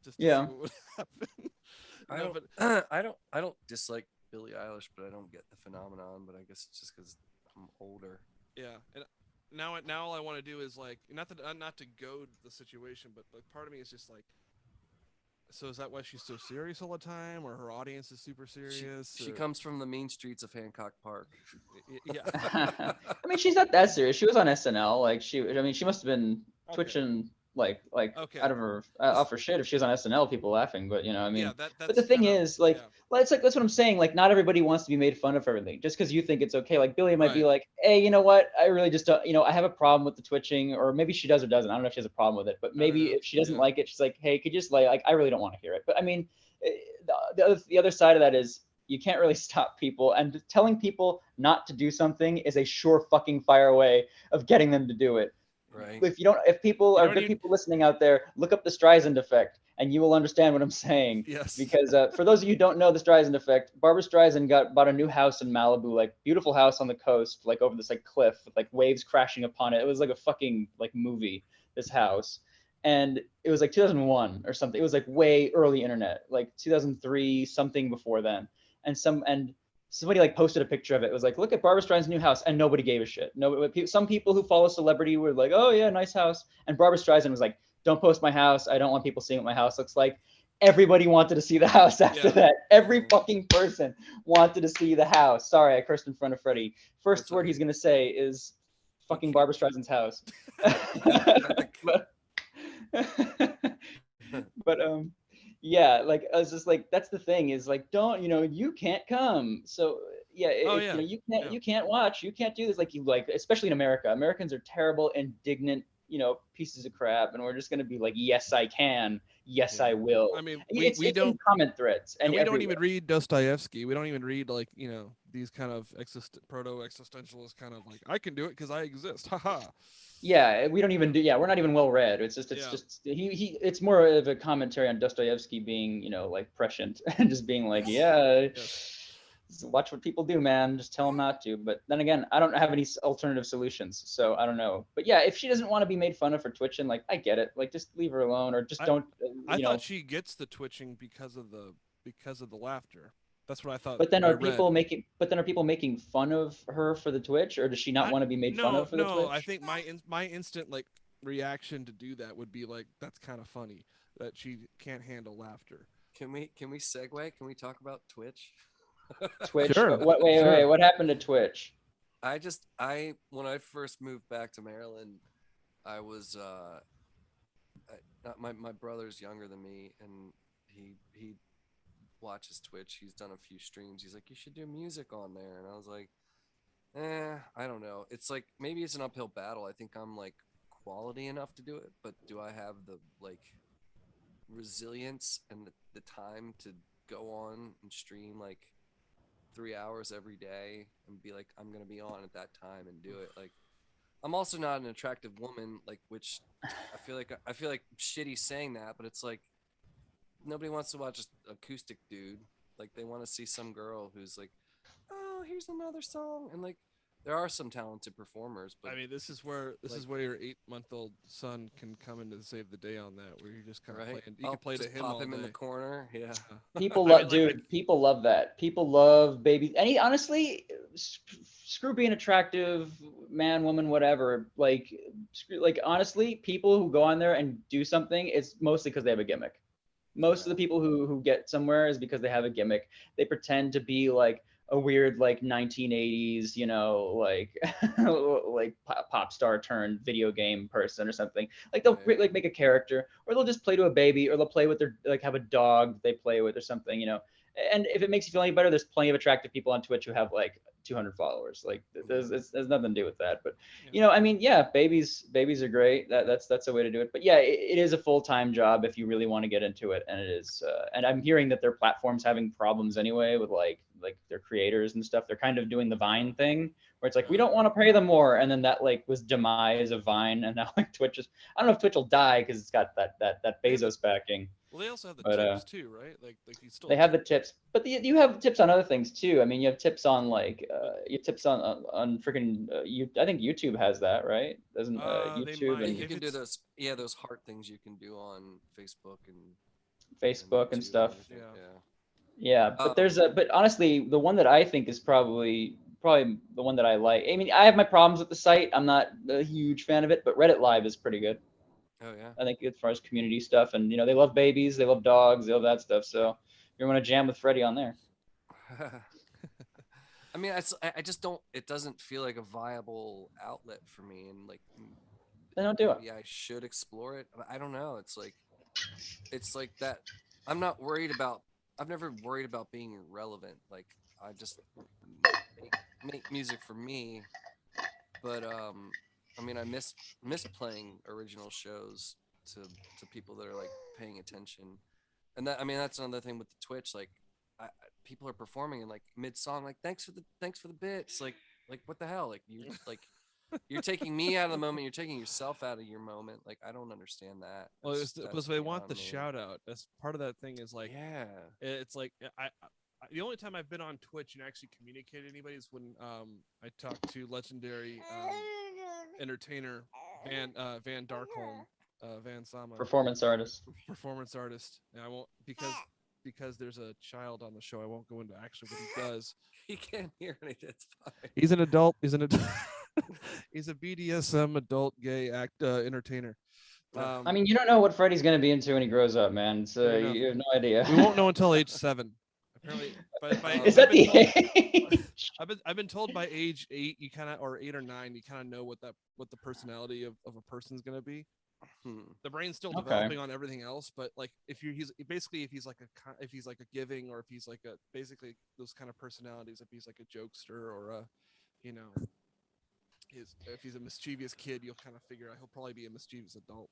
to see what would happen. I don't dislike Billie Eilish, but I don't get the phenomenon. But I guess it's just because I'm older. Yeah, and now all I want to do is like not to goad the situation, but like part of me is just like, so is that why she's so serious all the time, or her audience is super serious? She comes from the mean streets of Hancock Park. Yeah. I mean, she's not that serious. She was on SNL. Like she must have been twitching like Okay. out of her off her shit if she was on SNL. People laughing, but I mean. Yeah, that's but the thing kinda, is, like, yeah. well, it's like that's what I'm saying. Like, not everybody wants to be made fun of for everything. Just because you think it's okay. Like Billy might be Right. like, hey, you know what? I really just don't. I have a problem with the twitching, or maybe she does or doesn't. I don't know if she has a problem with it, but maybe if she doesn't like it, she's like, hey, could you just like I really don't want to hear it. But I mean, the other side of that is you can't really stop people, and telling people not to do something is a sure fucking fire way of getting them to do it. Right. If people are good people listening out there, look up the Streisand effect, and you will understand what I'm saying. Yes. Because for those of you who don't know the Streisand effect, Barbara Streisand bought a new house in Malibu, like beautiful house on the coast, like over this like cliff with like waves crashing upon it. It was like a fucking like movie. This house, and it was like 2001 or something. It was like way early internet, like 2003, something before then, and somebody like posted a picture of it. It was like, look at Barbara Streisand's new house, and nobody gave a shit. Some people who follow celebrity were like, oh yeah, nice house. And Barbara Streisand was like, don't post my house. I don't want people seeing what my house looks like. Everybody wanted to see the house after that. Every fucking person wanted to see the house. Sorry, I cursed in front of Freddie. First word he's gonna say is fucking Barbara Streisand's house. but yeah, like I was just like, that's the thing is like, don't you can't come. So yeah, you can't watch, you can't do this. Like especially in America. Americans are terrible, indignant, pieces of crap, and we're just gonna be like, yes, I can, yes, I will. I mean, it's we don't in comment threads, and we everywhere. don't even read Dostoevsky. We don't even read like these kind of proto-existentialist kind of like I can do it because I exist. Haha. Yeah, we don't even do. Yeah, we're not even well read. It's just he. It's more of a commentary on Dostoevsky being like prescient and just being like, yeah. watch what people do, man. Just tell them not to. But then again, I don't have any alternative solutions, so I don't know. But yeah, if she doesn't want to be made fun of for twitching, like I get it. Like just leave her alone, or just don't. I You know. thought she gets the twitching because of the laughter. That's what I thought. But then I are read. people making? But then are people making fun of her for the Twitch, or does she not want to be made fun of for the No. I Twitch? think my instant like reaction to do that would be like, that's kind of funny that she can't handle laughter. Can we segue? Can we talk about Twitch? Twitch. Sure. What? Wait, Sure. wait. What happened to Twitch? I when I first moved back to Maryland, I was my brother's younger than me, and he watches Twitch. He's done a few streams. He's like, you should do music on there, and I was like, I don't know. It's like maybe it's an uphill battle. I think I'm like quality enough to do it, but do I have the like resilience and the time to go on and stream like 3 hours every day and be like, I'm gonna be on at that time and do it? Like, I'm also not an attractive woman, like, which I feel like shitty saying that, but it's like nobody wants to watch an acoustic dude. Like, they want to see some girl who's like, oh, here's another song, and like there are some talented performers, but I mean, this is where your 8-month-old son can come in to save the day on that, where you just kind of right, you can play to just him pop all him day. in the corner. Yeah, People I love, mean, like, dude. People love that. People love babies. Any honestly, screw being attractive, man, woman, whatever. Like, like honestly, people who go on there and do something, it's mostly because they have a gimmick. Most of the people who get somewhere is because they have a gimmick. They pretend to be like a weird like 1980s, you know, like like pop star turned video game person or something. Like they'll like make a character, or they'll just play to a baby, or they'll play with their like have a dog that they play with or something, you know. And if it makes you feel any better, there's plenty of attractive people on Twitch who have like 200 followers. Like there's nothing to do with that. But you know, I mean, yeah, babies are great. That's a way to do it. But yeah, it is a full-time job if you really want to get into it, and it is. And I'm hearing that their platform's having problems anyway with like their creators and stuff. They're kind of doing the Vine thing where it's like we don't want to pay them more, and then that like was demise of Vine, and now like Twitch is. I don't know if Twitch will die because it's got that Bezos backing. Well, they also have the But, tips too, right? Like you still they have the tips, but you have tips on other things too. I mean, you have tips on like you have tips on freaking you. I think YouTube has that, right? Doesn't YouTube and you can do those those heart things you can do on Facebook and stuff. And Yeah, but but honestly, the one that I think is probably the one that I like. I mean, I have my problems with the site. I'm not a huge fan of it, but Reddit Live is pretty good. Oh yeah. I think as far as community stuff, and you know, they love babies, they love dogs, they love that stuff. So you're gonna jam with Freddie on there. I mean, I just don't. It doesn't feel like a viable outlet for me, and like, They don't do it. Yeah, I should explore it. I don't know. It's like that. I'm not worried about. I've never worried about being relevant. Like, I just make music for me, but I mean, I miss playing original shows to people that are like paying attention, and that, I mean, that's another thing with the Twitch. Like, people are performing and like mid song, like thanks for the bits. Like what the hell? Like you're taking me out of the moment. You're taking yourself out of your moment. Like, I don't understand that. Well, because they want the shout out. That's part of that thing. Is like, yeah, it's like I the only time I've been on Twitch and actually communicated to anybody is when I talked to legendary entertainer Van Darkholm, Van Sama, Performance artist. And I won't because there's a child on the show. I won't go into actually what he does. He can't hear anything. It's fine. He's an adult. He's a BDSM adult gay entertainer. I mean, you don't know what Freddie's gonna be into when he grows up, man. So you have no idea. We won't know until age 7. Apparently, is that the age? I've been told by age 8, you kind of, or 8 or 9, you kind of know what the personality of a person's gonna be. The brain's still developing on everything else, but like if he's like a giving, or if he's like basically those kind of personalities, if he's like a jokester or a, you know, if he's a mischievous kid, you'll kind of figure out he'll probably be a mischievous adult.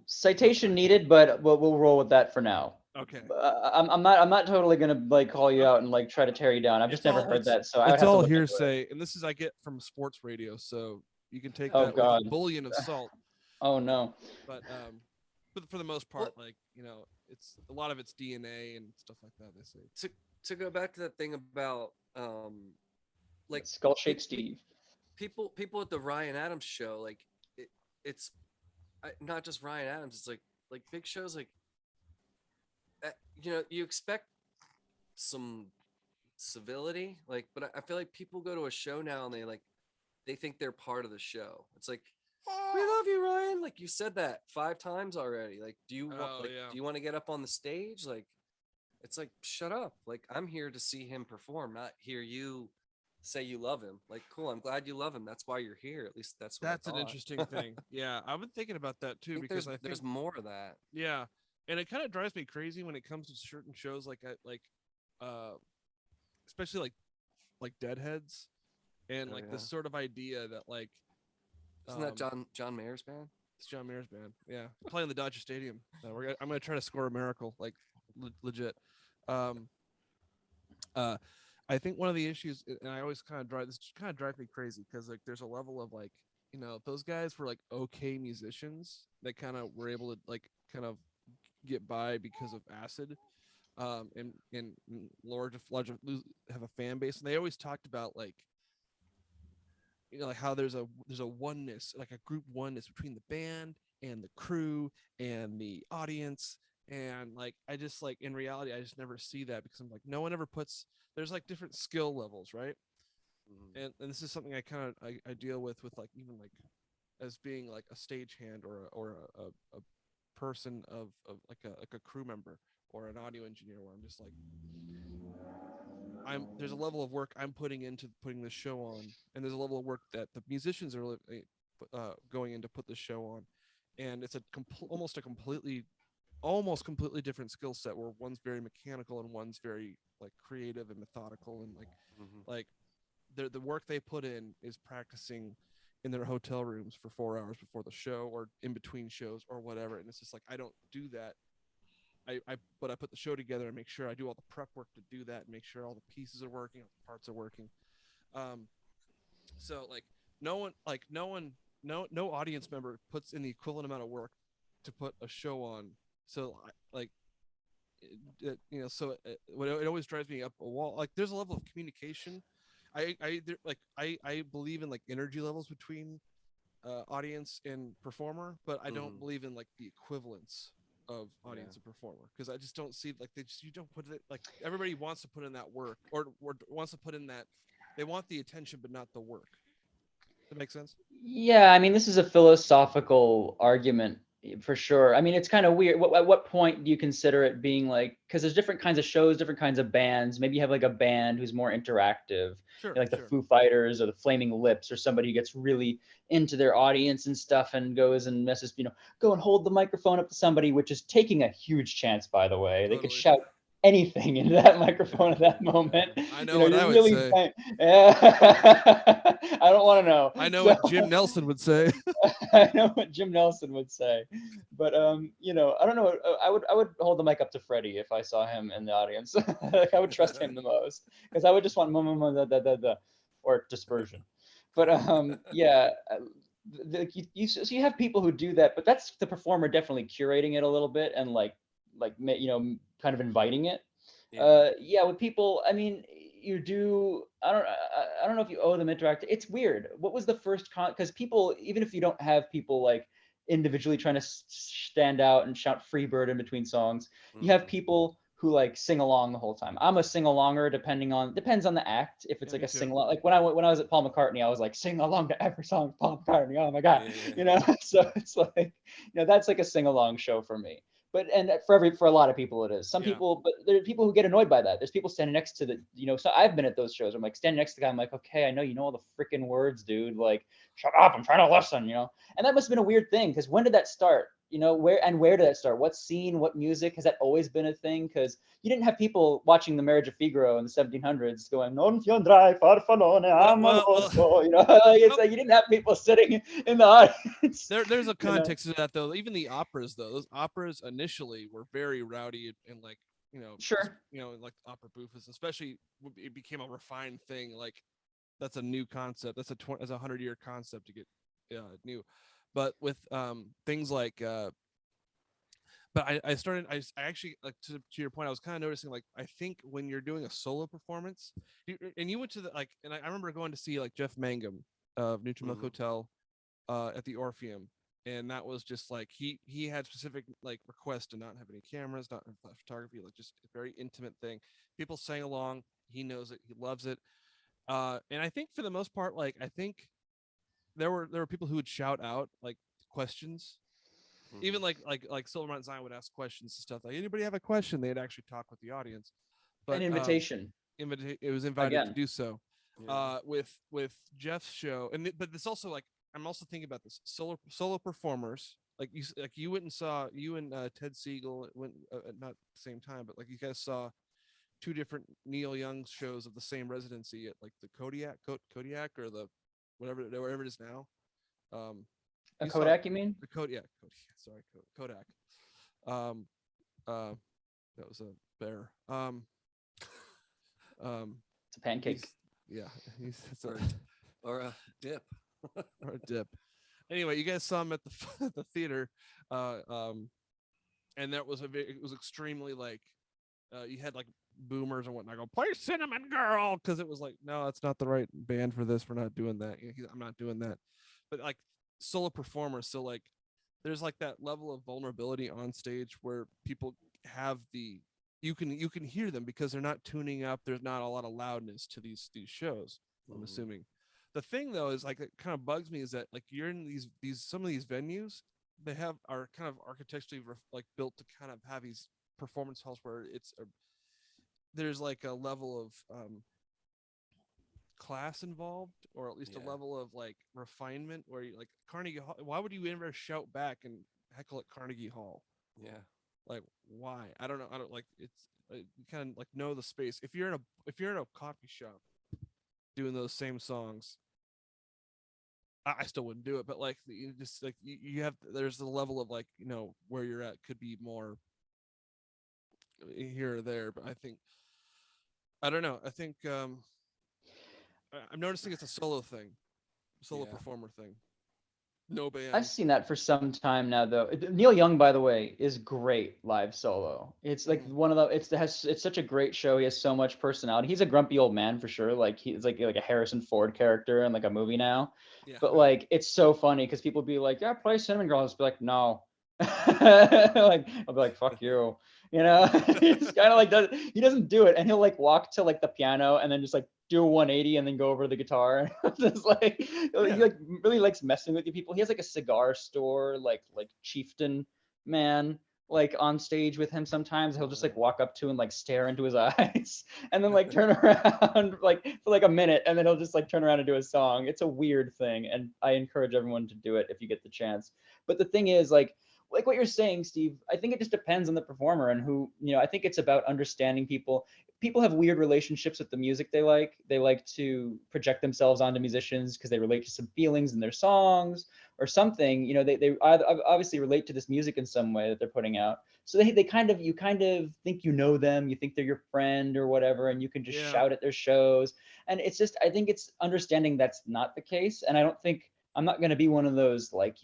Citation needed, but we'll roll with that for now. Okay. I'm not totally gonna like call you out and like try to tear you down. I've just never heard that, so it's all hearsay, and this is I get from sports radio, so you can take that with a bullion of salt. Oh no. But but for the most part, like, you know, it's a lot of it's DNA and stuff like that. They say To go back to that thing about like Skull Shake Steve. people at the Ryan Adams show, like it's not just Ryan Adams. It's like big shows, like you know, you expect some civility, like, but I feel like people go to a show now and they think they're part of the show. It's like, we love you, Ryan. Like, you said that 5 times already. Like, do you want do you want to get up on the stage? Like, it's like, shut up. Like, I'm here to see him perform, not hear you say you love him. Like, cool, I'm glad you love him. That's why you're here. At least that's what that's I an thought. interesting thing. Yeah, I've been thinking about that too, because I think there's more of that. yeah, and it kind of drives me crazy when it comes to certain shows uh especially like Deadheads and like this sort of idea that like Isn't that John Mayer's band? it's John Mayer's band. Yeah, playing the Dodger Stadium. I'm gonna try to score a miracle, like legit. Um, I think one of the issues, and I always kind of drive me crazy because like there's a level of like, you know, those guys were like okay musicians that kind of were able to like kind of get by because of acid, and large have a fan base, and they always talked about like, you know, like how there's a oneness, like a group oneness between the band and the crew and the audience. And like I just like in reality I just never see that, because I'm like, no one ever puts, there's like different skill levels, right? And this is something I kind of I deal with like even like as being like a stagehand or a person of like a crew member or an audio engineer, where I'm just like, there's a level of work I'm putting into putting this show on, and there's a level of work that the musicians are going in to put the show on, and it's almost completely different skill set, where one's very mechanical and one's very like creative and methodical, and like the work they put in is practicing in their hotel rooms for 4 hours before the show or in between shows or whatever. And it's just like, I don't do that. But I put the show together and make sure I do all the prep work to do that and make sure all the pieces are working, all the parts are working. So like no audience member puts in the equivalent amount of work to put a show on. So like, you know, so it always drives me up a wall. Like there's a level of communication. I believe in like energy levels between audience and performer, but I don't believe in like the equivalence of audience and performer, because I just don't see like you don't put it, like everybody wants to put in that work or wants to put in that, they want the attention but not the work. That makes sense? Yeah, I mean, this is a philosophical argument for sure. I mean, it's kind of weird. At what point do you consider it being like, because there's different kinds of shows, different kinds of bands. Maybe you have like a band who's more interactive, like the Foo Fighters or the Flaming Lips, or somebody who gets really into their audience and stuff and goes and messes, you know, go and hold the microphone up to somebody, which is taking a huge chance, by the way. They could shout anything into that microphone at that moment. I know what I would say. Yeah. I don't want to know. I know what Jim Nelson would say. I know what Jim Nelson would say, but you know, I don't know. I would hold the mic up to Freddie if I saw him in the audience. Like, I would trust him the most, because I would just want or dispersion. But yeah, so you have people who do that, but that's the performer definitely curating it a little bit and like you know, kind of inviting it. Yeah, with people, I mean, you do. I don't know if you owe them interactive. It's weird. What was the first because people, even if you don't have people like individually trying to stand out and shout "Freebird" in between songs, you have people who like sing along the whole time. I'm a sing alonger, depends on the act. If it's like a sing along, like when I was at Paul McCartney, I was like sing along to every song of Paul McCartney. Oh my god, you know. So it's like, you know, that's like a sing along show for me. But and for a lot of people it is. Some people, but there are people who get annoyed by that. There's people standing next to the, you know. So I've been at those shows. I'm like standing next to the guy. I'm like, okay, I know you know all the freaking words, dude. Like, shut up. I'm trying to listen. You know. And that must have been a weird thing, because when did that start? You know, where did that start? What scene? What music? Has that always been a thing? Because you didn't have people watching the Marriage of Figaro in the 1700s going, "Non ti andrai farfallone amoroso." You know, like, it's like you didn't have people sitting in the audience. There's a context to that, though. Even the operas, though, those operas initially were very rowdy and like, you know, you know, like opera bouffe, especially it became a refined thing. Like that's a new concept. That's a 100-year concept to get new. But with things like but I started I actually, like, to your point, I was kind of noticing, like, I think when you're doing a solo performance, and you went to the, like, and I remember going to see, like, Jeff Mangum of Neutral Milk Hotel at the Orpheum, and that was just like he had specific, like, requests to not have any cameras, not have photography, like, just a very intimate thing. People sang along. He knows it. He loves it. And I think for the most part, like, I think there were people who would shout out, like, questions. Even like Silver Mount Zion would ask questions and stuff. Like, anybody have a question? They'd actually talk with the audience. An But invitation. it was invited to Again. do so. Yeah. With Jeff's show, but this also, like, I'm also thinking about this solo performers. Like, you went and saw, you and Ted Siegel went at not the same time, but, like, you guys saw two different Neil Young shows of the same residency at, like, the Kodiak or the wherever it is now. A Kodak, you mean? The Kodiak. Sorry, Kodak. That was a bear. It's a pancake. It's Or a dip. or a dip. Anyway, you guys saw him at the at the theater, and that was it was extremely, like, you had, like, boomers and whatnot go, play Cinnamon Girl, because it was like, no, that's not the right band for this. We're not doing that. I'm not doing that. But, like, solo performers, so, like, there's, like, that level of vulnerability on stage where people have you can hear them because they're not tuning up. There's not a lot of loudness to these shows, I'm assuming. The thing, though, is, like, it kind of bugs me is that, like, you're in these some of these venues, are kind of architecturally like, built to kind of have these performance halls where there's, like, a level of class involved, or at least a level of, like, refinement, where you, like, Carnegie Hall. Why would you ever shout back and heckle at Carnegie Hall? Yeah. Like, why? I don't know. I don't, like, it's you kind of, like, know the space. If you're in a coffee shop doing those same songs, I still wouldn't do it. But, like, you just, like, you have, there's the level of, like, where you're at could be more here or there. But I don't know. I think I'm noticing it's a solo performer thing. No band. I've seen that for some time now, though. Neil Young, by the way, is great live solo. It's like one of the. It's such a great show. He has so much personality. He's a grumpy old man for sure. Like, he's like a Harrison Ford character in, like, a movie now. Yeah. But, like, it's so funny because people be like, "Yeah, play Cinnamon Girl." I'll just be like, "No." Like, I'll be like, "Fuck you." He's kind of like he doesn't do it, and he'll, like, walk to, like, the piano and then just, like, do a 180 and then go over to the guitar. Just like, he, like, really likes messing with you people. He has, like, a cigar store, like chieftain man, like, on stage with him. Sometimes he'll just, like, walk up to and, like, stare into his eyes and then, like, turn around, like, for, like, a minute, and then he'll just, like, turn around and do a song. It's a weird thing, and I encourage everyone to do it if you get the chance. But the thing is, like what you're saying, Steve, I think it just depends on the performer and who, I think it's about understanding people. People have weird relationships with the music they like. They like to project themselves onto musicians because they relate to some feelings in their songs or something. They obviously relate to this music in some way that they're putting out. So you kind of think them, you think they're your friend or whatever, and you can just shout at their shows. And it's just, I think it's understanding that's not the case. And I'm not going to be one of those, like,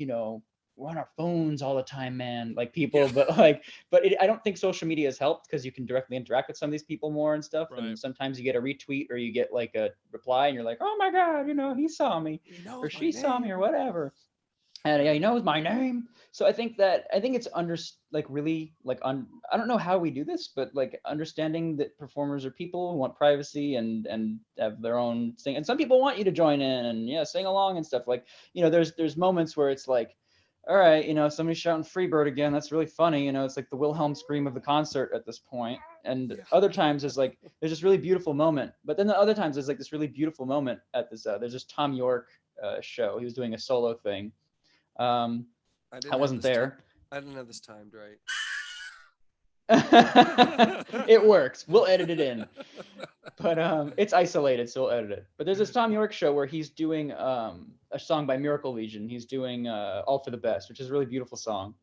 we're on our phones all the time, man, like, people. But I don't think social media has helped because you can directly interact with some of these people more and stuff. Right. And sometimes you get a retweet or you get, like, a reply and you're like, oh my God, he saw me or she saw me or whatever. And he knows my name. So I think it's really, like, I don't know how we do this, but, like, understanding that performers are people who want privacy and have their own thing. And some people want you to join in and sing along and stuff. Like, there's moments where it's like, all right, somebody's shouting Freebird again. That's really funny. It's like the Wilhelm scream of the concert at this point. And other times there's this really beautiful moment. But then the other times there's, like, this really beautiful moment at this, there's this Tom York show. He was doing a solo thing. I wasn't there. I didn't have this timed right. It works. We'll edit it in. But it's isolated, so we'll edit it. But there's this Tom York show where he's doing a song by Miracle Legion. He's doing All for the Best, which is a really beautiful song.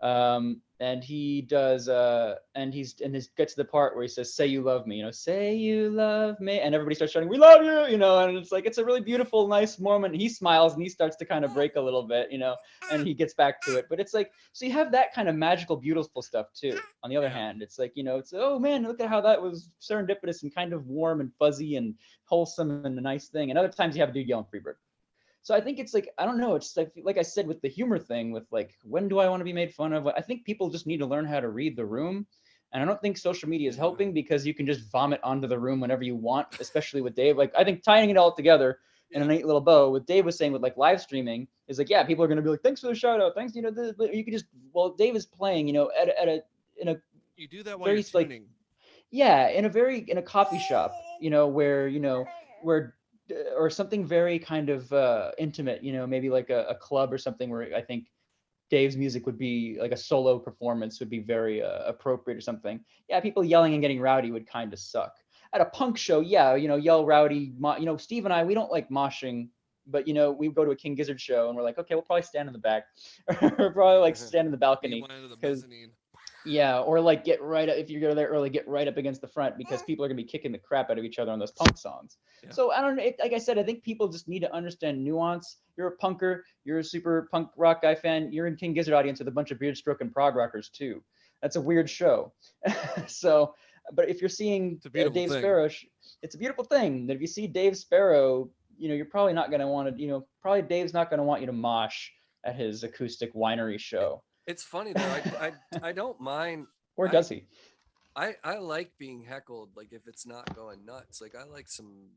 And he does, and gets to the part where he says, "Say you love me," "Say you love me," and everybody starts shouting, "We love you," and it's like, it's a really beautiful, nice moment. And he smiles and he starts to kind of break a little bit, and he gets back to it. But it's like, so you have that kind of magical, beautiful stuff too. On the other hand, it's like, it's, oh man, look at how that was serendipitous and kind of warm and fuzzy and wholesome and a nice thing. And other times you have a dude yelling Freebird. So I think it's like, I don't know, it's like I said with the humor thing, with like, when do I want to be made fun of? I think people just need to learn how to read the room. And I don't think social media is helping, because you can just vomit onto the room whenever you want, especially with Dave. Like, I think tying it all together in a neat little bow, what Dave was saying with like live streaming is like, yeah, people are going to be like, thanks for the shout out. Thanks, but you could just, well, Dave is playing, in a You do that while very you're like, tuning. yeah, in a coffee shop, where or something very kind of intimate, maybe like a club or something, where I think Dave's music would be like a solo performance would be very appropriate or something. Yeah, people yelling and getting rowdy would kind of suck. At a punk show, yeah, yell rowdy. Steve and I, we don't like moshing, but we go to a King Gizzard show and we're like, okay, we'll probably stand in the back, or probably like stand in the balcony, Beeline to the because mezzanine. yeah, or like get right up, if you go there early, get right up against the front, because people are gonna be kicking the crap out of each other on those punk songs. Yeah. So I don't know. Like I said, I think people just need to understand nuance. You're a punker. You're a super punk rock guy fan. You're in King Gizzard audience with a bunch of beard stroking prog rockers too. That's a weird show. So, but if you're seeing It's a beautiful Dave thing. Sparrow, it's a beautiful thing. That if you see Dave Sparrow, you're probably not gonna want to. Probably Dave's not gonna want you to mosh at his acoustic winery show. It's funny though. I don't mind. Or I does he? I like being heckled. Like if it's not going nuts. Like I like some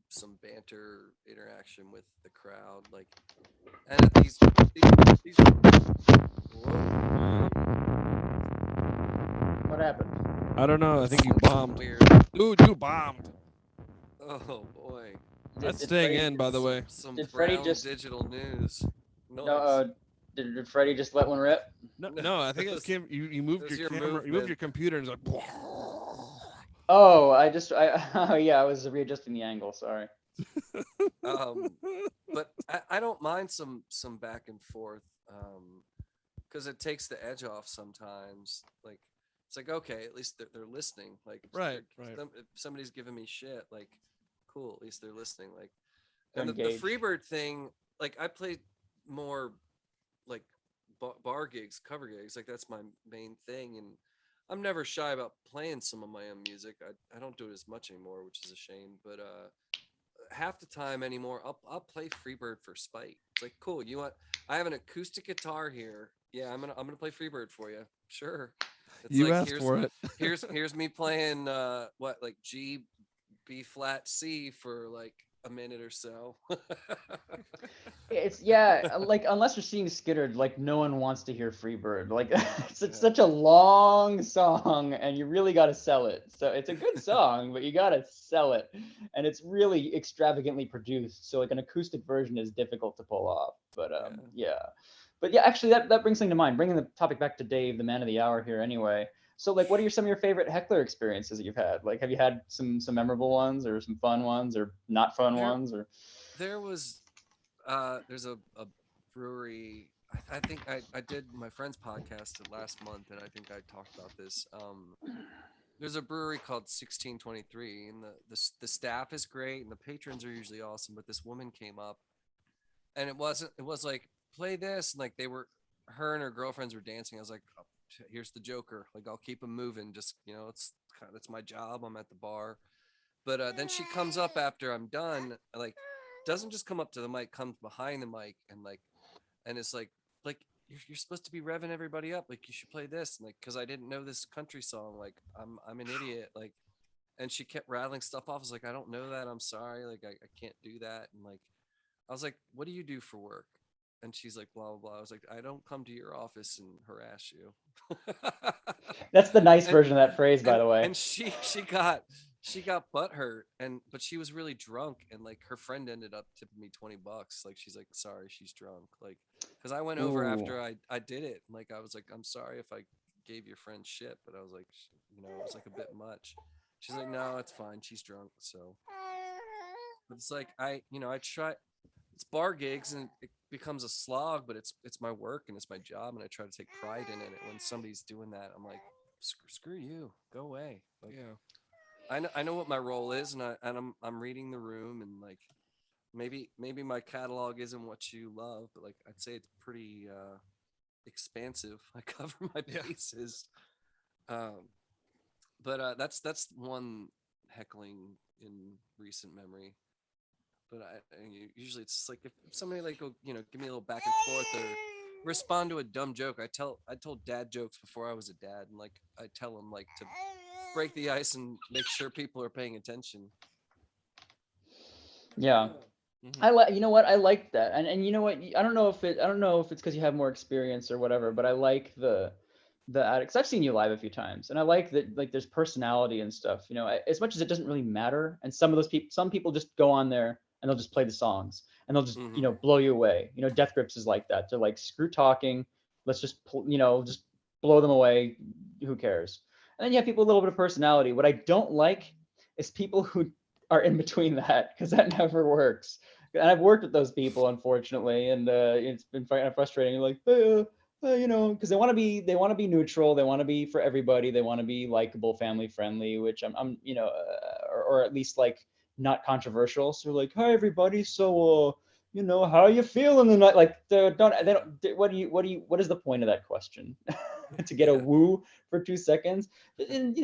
banter interaction with the crowd. Like and at these whoa, What happened? I don't know. I think you bombed. weird. Dude, you bombed. Oh boy. That's Did staying Freddie- in, by the way. Some Did brown Freddie just digital news. no? Noise. Did Freddie just let one rip? No, I think it came. You moved It your was your camera. You moved your movement. computer and it's like. Oh, oh yeah, I was readjusting the angle. Sorry. But I don't mind some back and forth because it takes the edge off sometimes. Like it's like okay, at least they're listening. Like Right. if somebody's giving me shit, like cool, at least they're listening. Like They're and the engaged. Freebird thing, like I played more like bar gigs, cover gigs. Like that's my main thing, and I'm never shy about playing some of my own music. I don't do it as much anymore, which is a shame. But half the time anymore, I'll play Freebird for spite. It's like cool. You want? I have an acoustic guitar here. Yeah, I'm gonna play Freebird for you. Sure. It's You like asked for it. here's me playing what like G, B flat, C for like a minute or so. It's like unless you're seeing Skittered, like no one wants to hear Freebird. Like it's Yeah. such a long song, and you really got to sell it. So it's a good song, but you got to sell it, and it's really extravagantly produced. So like an acoustic version is difficult to pull off. But yeah. But yeah, actually that brings something to mind. Bringing the topic back to Dave, the man of the hour here, anyway. So like, what are some of your favorite heckler experiences that you've had? Like, have you had some memorable ones, or some fun ones, or not fun ones, or? There was there's a brewery. I think I did my friend's podcast last month, and I think I talked about this. There's a brewery called 1623, and the staff is great, and the patrons are usually awesome. But this woman came up, and it was like play this, and like her and her girlfriends were dancing. I was like, oh, here's the Joker. Like I'll keep them moving. Just it's my job. I'm at the bar. But then she comes up after I'm done, like doesn't just come up to the mic, comes behind the mic and it's like you're supposed to be revving everybody up, like you should play this, and like because I didn't know this country song, like I'm an idiot, like, and she kept rattling stuff off. I was like, I don't know that, I'm sorry, like I can't do that, and like I was like, what do you do for work? And she's like, blah blah blah. I was like, I don't come to your office and harass you. That's the nice and, version of that phrase, by the way. and she got butthurt, but she was really drunk, and like her friend ended up tipping me $20. Like she's like, sorry, she's drunk, like because I went over after I did it, like I was like, I'm sorry if I gave your friend shit, but I was like, it was like a bit much. She's like, no, it's fine, she's drunk. So but it's like I try it's bar gigs, and it becomes a slog, but it's my work and it's my job, and I try to take pride in it. And when somebody's doing that, I'm like, screw you, go away. Like, Yeah. I know what my role is, and I'm reading the room, and like maybe my catalog isn't what you love, but like I'd say it's pretty expansive. I cover my Yeah. bases. Um, but that's one heckling in recent memory. But usually it's just like if somebody like go, give me a little back and forth or respond to a dumb joke. I told dad jokes before I was a dad, and like I tell them like to break the ice and make sure people are paying attention. Yeah. Mm-hmm. You know what, I like that, and you know what, I don't know if it's because you have more experience or whatever, but I like the addicts. I've seen you live a few times, and I like that, like, there's personality and stuff, as much as it doesn't really matter. And some people just go on there and they'll just play the songs, and they'll just Mm-hmm. blow you away. Death Grips is like that. They're like, screw talking, let's just just blow them away, who cares. And then you have people with a little bit of personality. What I don't like is people who are in between that, because that never works. And I've worked with those people, unfortunately, and it's been kind of frustrating. You're like, hey, because they want to be neutral, they want to be for everybody, they want to be likable, family friendly, which I'm or at least like not controversial. So like, hi everybody, so how are you feeling tonight? Like, they don't. What is the point of that question? To get a Yeah. woo for 2 seconds? And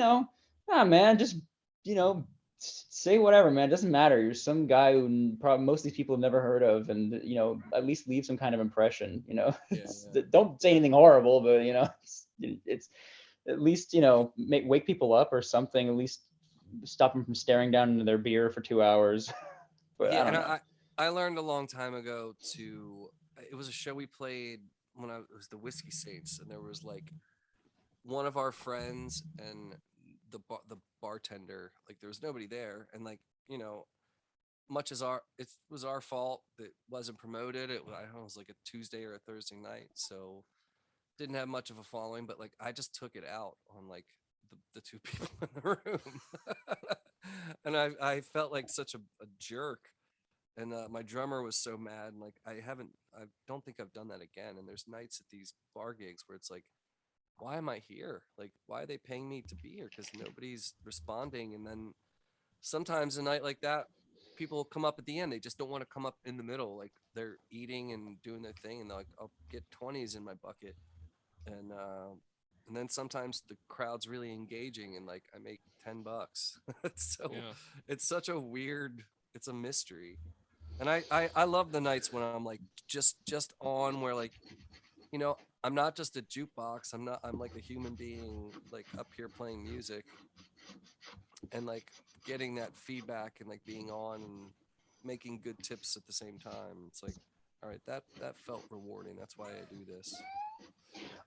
man, just you know say whatever, man. It doesn't matter. You're some guy who probably most of these people have never heard of, and at least leave some kind of impression. Yeah. Don't say anything horrible, but it's at least wake people up or something. At least stop them from staring down into their beer for 2 hours. But I Yeah, don't and know. I learned a long time ago to. It was a show we played when it was the Whiskey Saints, and there was like one of our friends and the bartender. Like there was nobody there, and like much as it was our fault that it wasn't promoted. I don't know, it was like a Tuesday or a Thursday night, so didn't have much of a following. But like I just took it out on like the two people in the room, and I felt like such a jerk. And my drummer was so mad. And like I don't think I've done that again. And there's nights at these bar gigs where it's like, why am I here? Like, why are they paying me to be here? Because nobody's responding. And then sometimes a night like that, people come up at the end. They just don't want to come up in the middle. Like they're eating and doing their thing, and they're like, I'll get 20s in my bucket. And then sometimes the crowd's really engaging, and like I make $10. So Yeah. it's such a weird. It's a mystery. And I love the nights when I'm like just on where like I'm not just a jukebox. I'm like a human being like up here playing music and like getting that feedback and like being on and making good tips at the same time. It's like, all right, that felt rewarding. That's why I do this.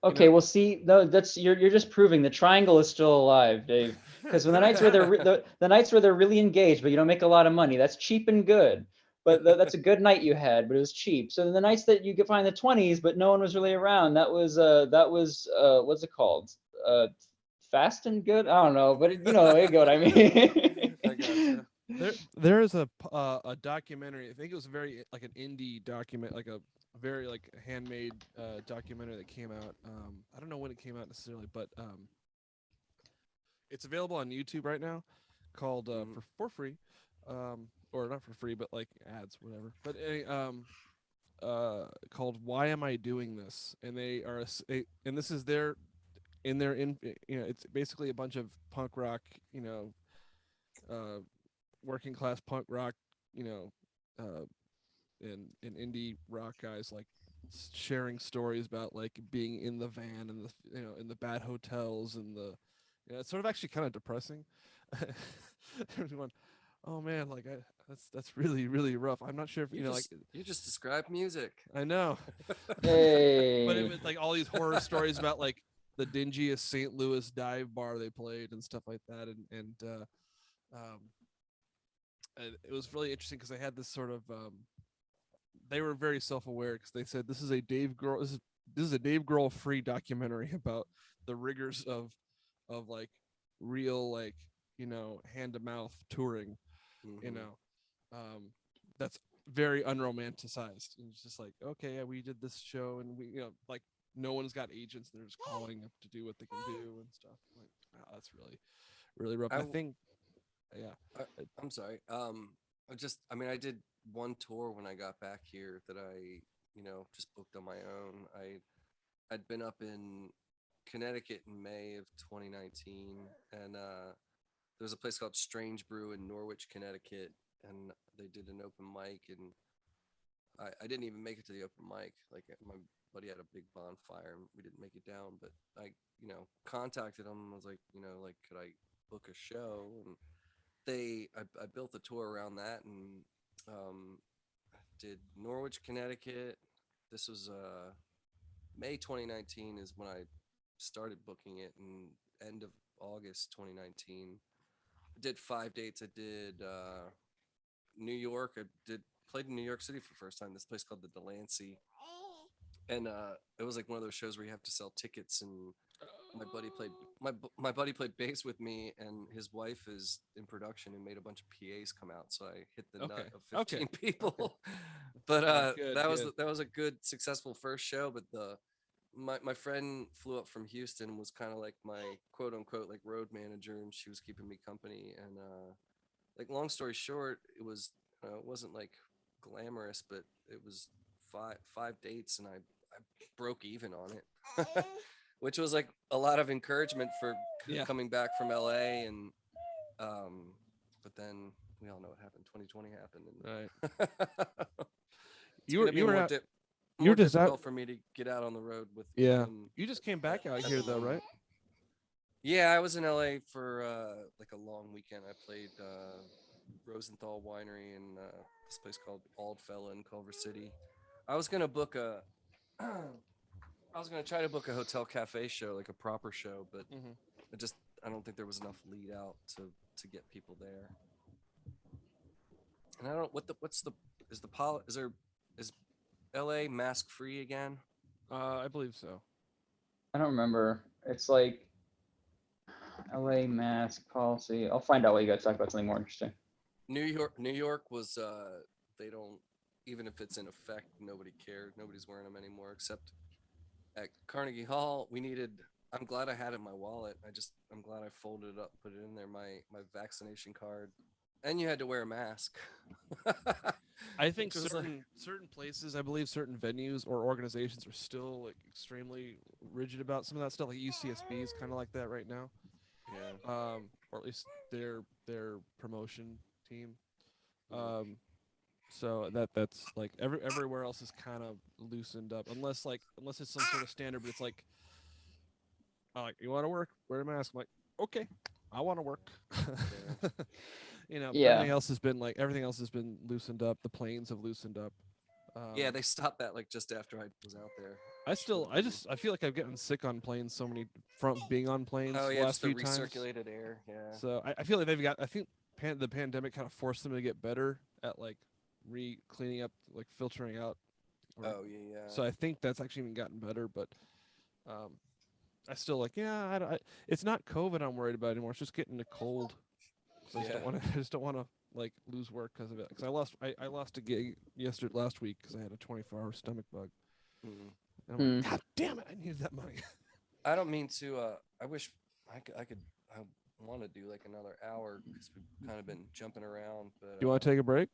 Okay, well, see, no, that's you're just proving the triangle is still alive, Dave. Because when the nights where the nights where they're really engaged, but you don't make a lot of money, that's cheap and good. But that's a good night you had, but it was cheap. So then the nights that you could find the 20s, but no one was really around, that was what's it called? Uh, Fast and good? I don't know, but you get what I mean. I gotcha. There is a documentary. I think it was very like an indie document, like a very like handmade documentary that came out. I don't know when it came out necessarily, but it's available on YouTube right now, called for free, or not for free, but like ads, whatever. But called "Why Am I Doing This?" And they are and this is their in their in it's basically a bunch of punk rock, uh, working class punk rock, you know, and indie rock guys like sharing stories about like being in the van and the in the bad hotels and it's sort of actually kind of depressing. Everyone, oh man, like that's really really rough. I'm not sure if You just described music. I know, but it Hey. was like all these horror stories about like the dingiest St. Louis dive bar they played and stuff like that, um, and it was really interesting because they had this sort of they were very self-aware because they said this is a Dave Grohl this is a Dave Grohl free documentary about the rigors of like real like hand to mouth touring. Mm-hmm. you know um that's very unromanticized. And it's just like, okay, yeah, we did this show, and we, like no one's got agents. They're just calling up to do what they can do and stuff. Like, wow, that's really, really rough. I think, yeah. I'm sorry. I did one tour when I got back here that I, just booked on my own. I'd been up in Connecticut in May of 2019, and there was a place called Strange Brew in Norwich, Connecticut, and they did an open mic, and I didn't even make it to the open mic. Like my buddy had a big bonfire, and we didn't make it down. But I, contacted them. I was like, like, could I book a show? And I built the tour around that, and did Norwich, Connecticut. This was May 2019 is when I started booking it, and end of August 2019. I did 5 dates. I did New York. Played in New York City for the first time. This place called the Delancey, and it was like one of those shows where you have to sell tickets. And my buddy played bass with me, and his wife is in production and made a bunch of PAs come out. So I hit the nut of 15 people. But that was a good successful first show. But my friend flew up from Houston and was kind of like my quote unquote like road manager, and she was keeping me company. And like long story short, it wasn't like glamorous, but it was five dates, and I broke even on it. Which was like a lot of encouragement for coming back from LA. And but then we all know what happened. 2020 happened, and right. You were more difficult for me to get out on the road with. You just came back out here though, right? Yeah, I was in LA for like a long weekend. I played Rosenthal Winery in this place called Oldfella in Culver City. I was gonna try to book a hotel cafe show, like a proper show, but I don't think there was enough lead out to get people there. And I don't is LA mask free again? I believe so. I don't remember. It's like LA mask policy. I'll find out what you guys talk about something more interesting. New York was they don't, even if it's in effect, nobody cared. Nobody's wearing them anymore except at Carnegie Hall. I'm glad I had it in my wallet. I'm glad I folded it up, put it in there, my vaccination card. And you had to wear a mask. I think certain places, I believe certain venues or organizations are still like extremely rigid about some of that stuff. Like UCSB is kind of like that right now. Yeah. Or at least their promotion team. So that's like everywhere else is kind of loosened up, unless it's some sort of standard. But it's like you want to work, wear a mask. I'm like, okay, I want to work. Everything else has been loosened up. The planes have loosened up. Yeah, they stopped that like just after I was out there. I feel like I'm getting sick on planes so many from being on planes. Oh yeah, last just the few times. recirculated air. Yeah. So I feel like the pandemic kind of forced them to get better at like cleaning up, like filtering out. Oh yeah. So I think that's actually even gotten better, but I still it's not COVID I'm worried about anymore. It's just getting a cold. So I just don't want to like lose work because of it. Because I lost a gig last week because I had a 24-hour stomach bug. And I'm like, God damn it! I needed that money. I don't mean to. I wish I could. I want to do like another hour because we've kind of been jumping around. But you want to take a break?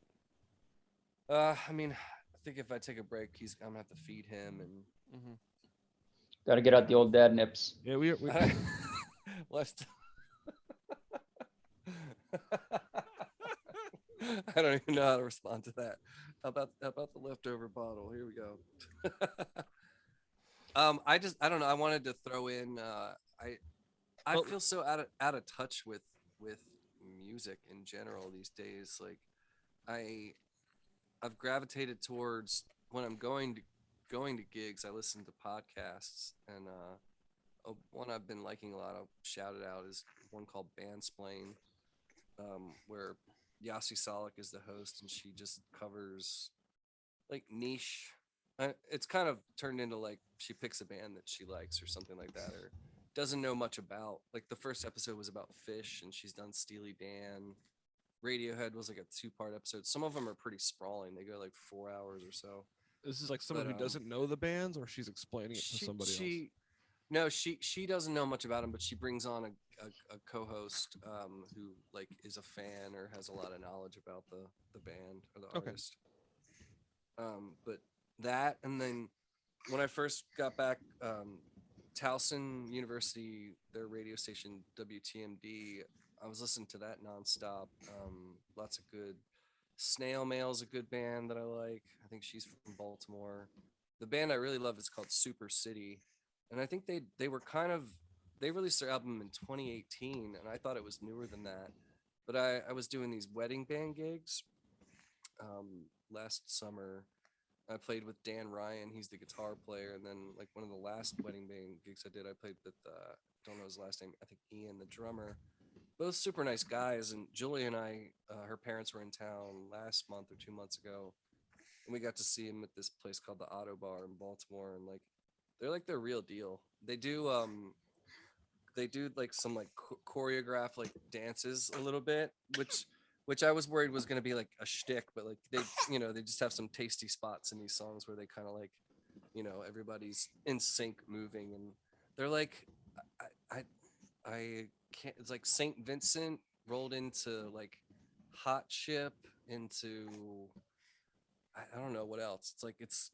I mean, I think if I take a break, I'm gonna have to feed him and. Got to get out the old dad nips. Yeah, we. Left. I don't even know how to respond to that. How about the leftover bottle? Here we go. I don't know. I wanted to throw in. I feel so out of touch with music in general these days. Like I've gravitated towards when I'm going to gigs. I listen to podcasts, and one I've been liking a lot. I'll shout it out is one called Bandsplain, where Yasi Salek is the host, and she just covers like niche. It's kind of turned into like she picks a band that she likes or something like that, or doesn't know much about. Like the first episode was about Fish, and she's done Steely Dan. Radiohead was like a 2-part episode. Some of them are pretty sprawling. They go like 4 hours or so. This is like someone But who doesn't know the bands, or she's explaining it to she somebody else. she no she doesn't know much about them, but she brings on a co-host who like is a fan or has a lot of knowledge about the band or the artist. But that, and then when I first got back, Towson University, their radio station WTMD, I was listening to that nonstop. Lots of good. Snail Mail is a good band that I like. I think she's from Baltimore. The band I really love is called Super City, and I think they were they released their album in 2018, and I thought it was newer than that. But I was doing these wedding band gigs last summer. I played with Dan Ryan, he's the guitar player, and then like one of the last wedding band gigs I did, I played with don't know his last name, I think Ian, the drummer. Both super nice guys, and Julie and I, her parents were in town last month or 2 months ago, and we got to see him at this place called the Auto Bar in Baltimore, and like they're like the real deal. They do like some like choreographed like dances a little bit, which I was worried was going to be like a shtick, but like they just have some tasty spots in these songs where they kind of like, everybody's in sync moving, and they're like, I can't, it's like St. Vincent rolled into like Hot Chip into, I don't know what else. It's like, it's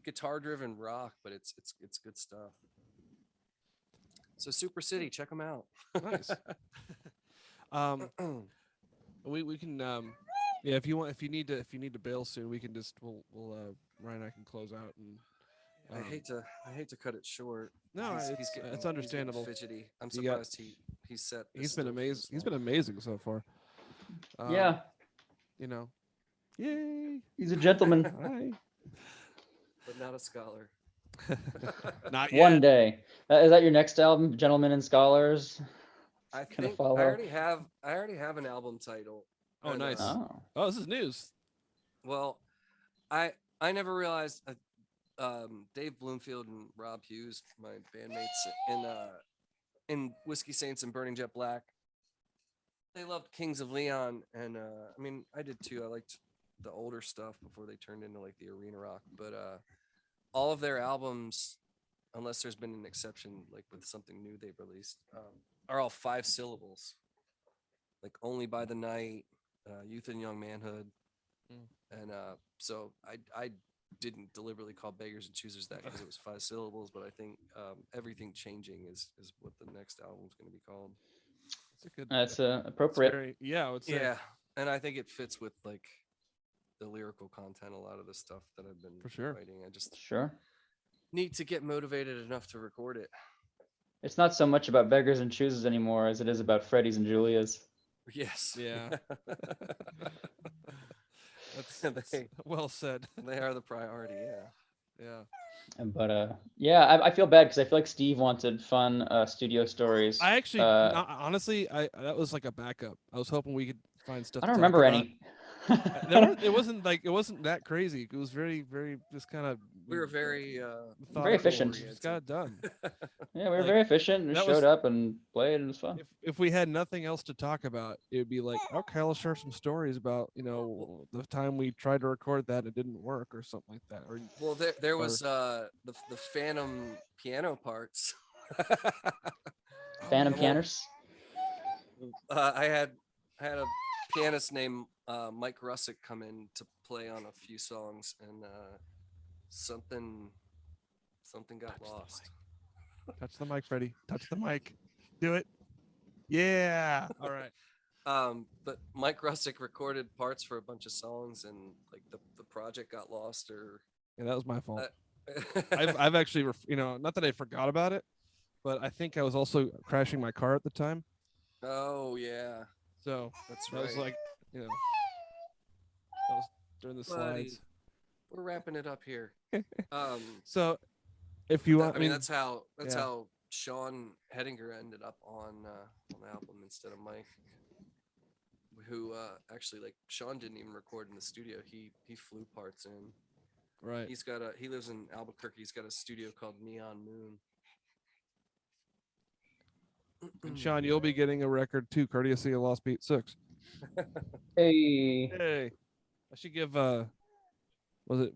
guitar driven rock, but it's good stuff. So Super City, check them out. Nice. We can yeah, if you need to bail soon, we can just we'll Ryan and I can close out, and I hate to cut it short. No, it's understandable. He's fidgety. I'm surprised he's set. He's been amazing. He's been amazing so far. Yeah. Yay. He's a gentleman. Hi. But not a scholar. Not yet. One day. Is that your next album, Gentlemen and Scholars? I think I already have an album title. Oh, nice. Oh, this is news. Well, I never realized Dave Bloomfield and Rob Hughes, my bandmates in Whiskey Saints and Burning Jet Black, they loved Kings of Leon, and I mean, I did too. I liked the older stuff before they turned into like the arena rock, but all of their albums, unless there's been an exception, like with something new they've released, are all 5 syllables, like Only by the Night, Youth and Young Manhood. And so I didn't deliberately call Beggars and Choosers that because it was 5 syllables, but I think Everything Changing is what the next album is going to be called. That's appropriate. Yeah, and I think it fits with like the lyrical content, a lot of the stuff that I've been writing. I just need to get motivated enough to record it. It's not so much about Beggars and Choosers anymore as it is about Freddie's and Julia's. Yes. Yeah. That's well said. They are the priority. Yeah. But yeah, I feel bad because I feel like Steve wanted fun studio stories. I actually, honestly, that was like a backup. I was hoping we could find stuff. I don't remember any. It wasn't that crazy. It was very, very just kind of. We were very efficient. Just got it done. Yeah, we were very efficient. We showed up and played, and it was fun. If we had nothing else to talk about, it would be like, okay, I'll share some stories about the time we tried to record that and it didn't work or something like that. Well, there was the phantom piano parts. Phantom pianers. I had a pianist named Mike Russick come in to play on a few songs, and something got lost. Touch the mic, Freddie. Touch the mic. Do it. Yeah. All right. But Mike Russick recorded parts for a bunch of songs, and like the project got lost, or yeah, that was my fault. I've actually not that I forgot about it, but I think I was also crashing my car at the time. Oh yeah. So that was like, that was during the slides. We're wrapping it up here. So if you want, I mean, that's how Sean Hedinger ended up on the album instead of Mike, who actually, like, Sean didn't even record in the studio. He flew parts in. Right. He lives in Albuquerque. He's got a studio called Neon Moon. And Sean, you'll be getting a record too, courtesy of Lost Beat 6. Hey. Hey, I should give was it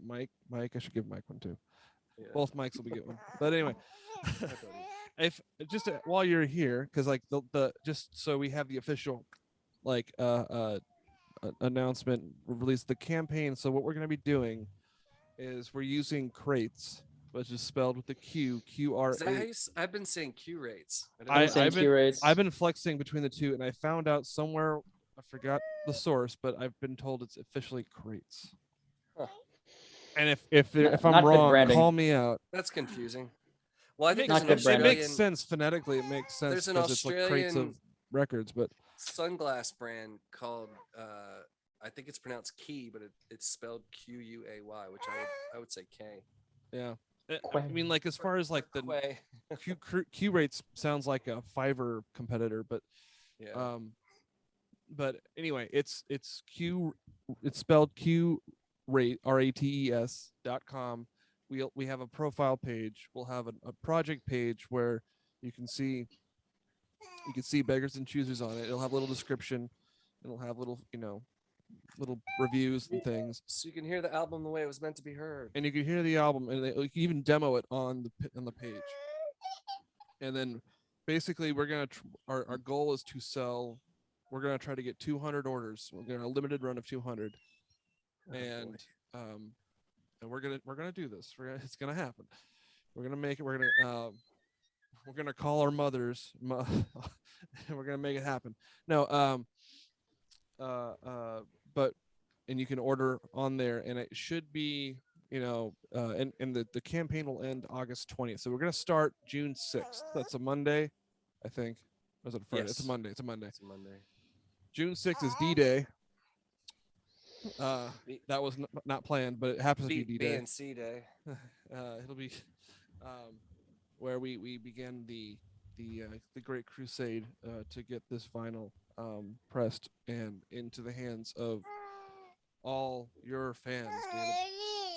Mike? Mike, I should give Mike one too. Yeah. Both mics will be getting one. But anyway, Hi, buddy. if just while you're here, because like the just so we have the official like announcement release the campaign. So what we're gonna be doing is we're using crates, which is spelled with the Is that how QRA. you I've been saying Q rates. I didn't I've know been saying Q rates. I've been flexing between the two, and I found out somewhere I forgot the source, but I've been told it's officially crates. Huh. And if I'm Not good wrong, branding. call me out. That's confusing. Well, I think Not there's an good branding. It makes Australian sense phonetically. It makes sense There's an because it's like crates of Australian records, but sunglass brand called I think it's pronounced Key, but it's spelled Quay, which I would say K. yeah. I mean, like as far as like the Quay. Q rates sounds like a Fiverr competitor, but Yeah. but anyway, it's spelled Q rate RATES.com. We have a profile page. We'll have a project page where you can see Beggars and Choosers on it. It'll have a little description. It'll have little little reviews and things, So you can hear the album the way it was meant to be heard. and you can hear the album, and you can even demo it on the page. And then basically we're gonna our goal is to sell. We're gonna try to get 200 orders. We're gonna a limited run of 200, and and we're gonna do this. It's gonna happen. We're gonna make it. We're gonna call our mothers. And we're gonna make it happen. No, but and you can order on there, and it should be and the campaign will end August 20th. So we're gonna start June 6th. That's a Monday, I think. Or is it a Friday? Yes. It's a Monday. It's a Monday. It's a Monday. June 6th is D-Day. That was not planned, but it happens to be B D-Day. and C day. It'll be where we begin the Great Crusade to get this vinyl pressed and into the hands of all your fans, David.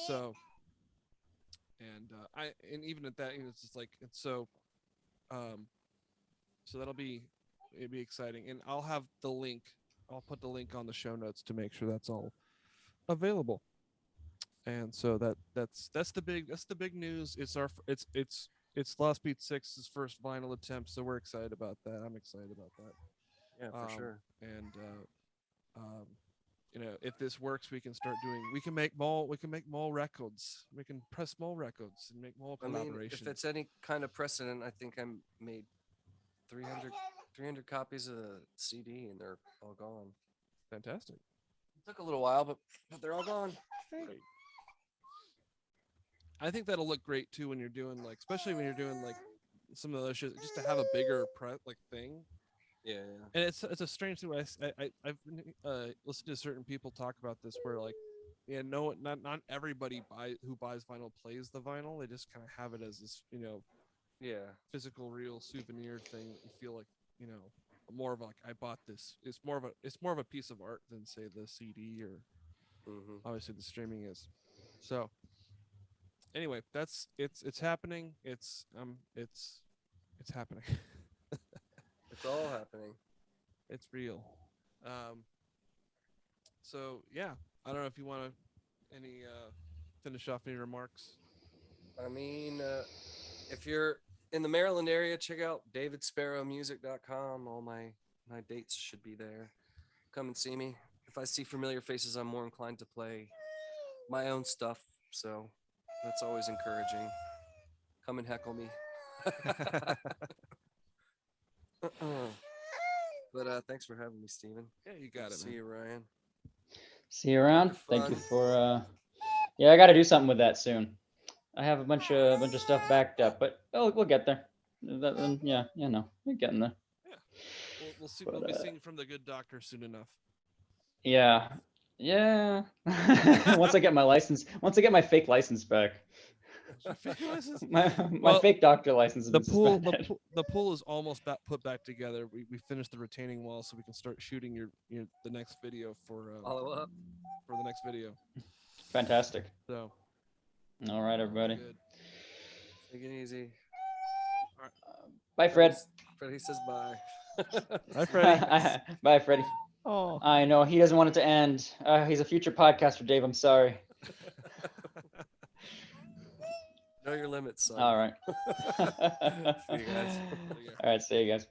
So, and even at that, it's just like it's so it'll be exciting, and I'll have the link. I'll put the link on the show notes to make sure that's all available. And so that's the big news. It's Lost Beat 6's first vinyl attempt, so we're excited about that. I'm excited about that. Yeah, for sure. And if this works, we can make more records. We can press more records and make more collaborations. I mean, if it's any kind of precedent, I think I made 300 copies of the CD, and they're all gone. Fantastic. It took a little while, but they're all gone. Great. I think that'll look great too when you're doing especially when you're doing some of those shit, just to have a bigger thing. Yeah. And it's a strange thing. I've listened to certain people talk about this where not everybody who buys vinyl plays the vinyl. They just kind of have it as this physical real souvenir thing. You feel like more of I bought this. It's more of a piece of art than say the CD or obviously the streaming is. So anyway, it's happening. It's happening. It's all happening. It's real. So yeah, I don't know if you want to finish off any remarks. I mean, if you're in the Maryland area, check out davidsparrowmusic.com. All my dates should be there. Come and see me. If I see familiar faces, I'm more inclined to play my own stuff. So that's always encouraging. Come and heckle me. But thanks for having me, Steven. Yeah, you got it. See you, Ryan. See you around. Thank you for I got to do something with that soon. I have a bunch of stuff backed up, but we'll get there. We're getting there. Yeah, we'll see. We'll be seeing from the good doctor soon enough. Yeah. Once I get my fake license back. my fake doctor license. The pool is almost put back together. We finished the retaining wall, so we can start shooting the next video for the next video. Fantastic. So, all right, everybody. Good. Take it easy. Bye, Fred. Freddie says bye. Bye, Freddie. Bye, Freddie. Oh. I know he doesn't want it to end. He's a future podcaster, Dave. I'm sorry. Know your limits, son. All right. See you guys. All right. See you guys.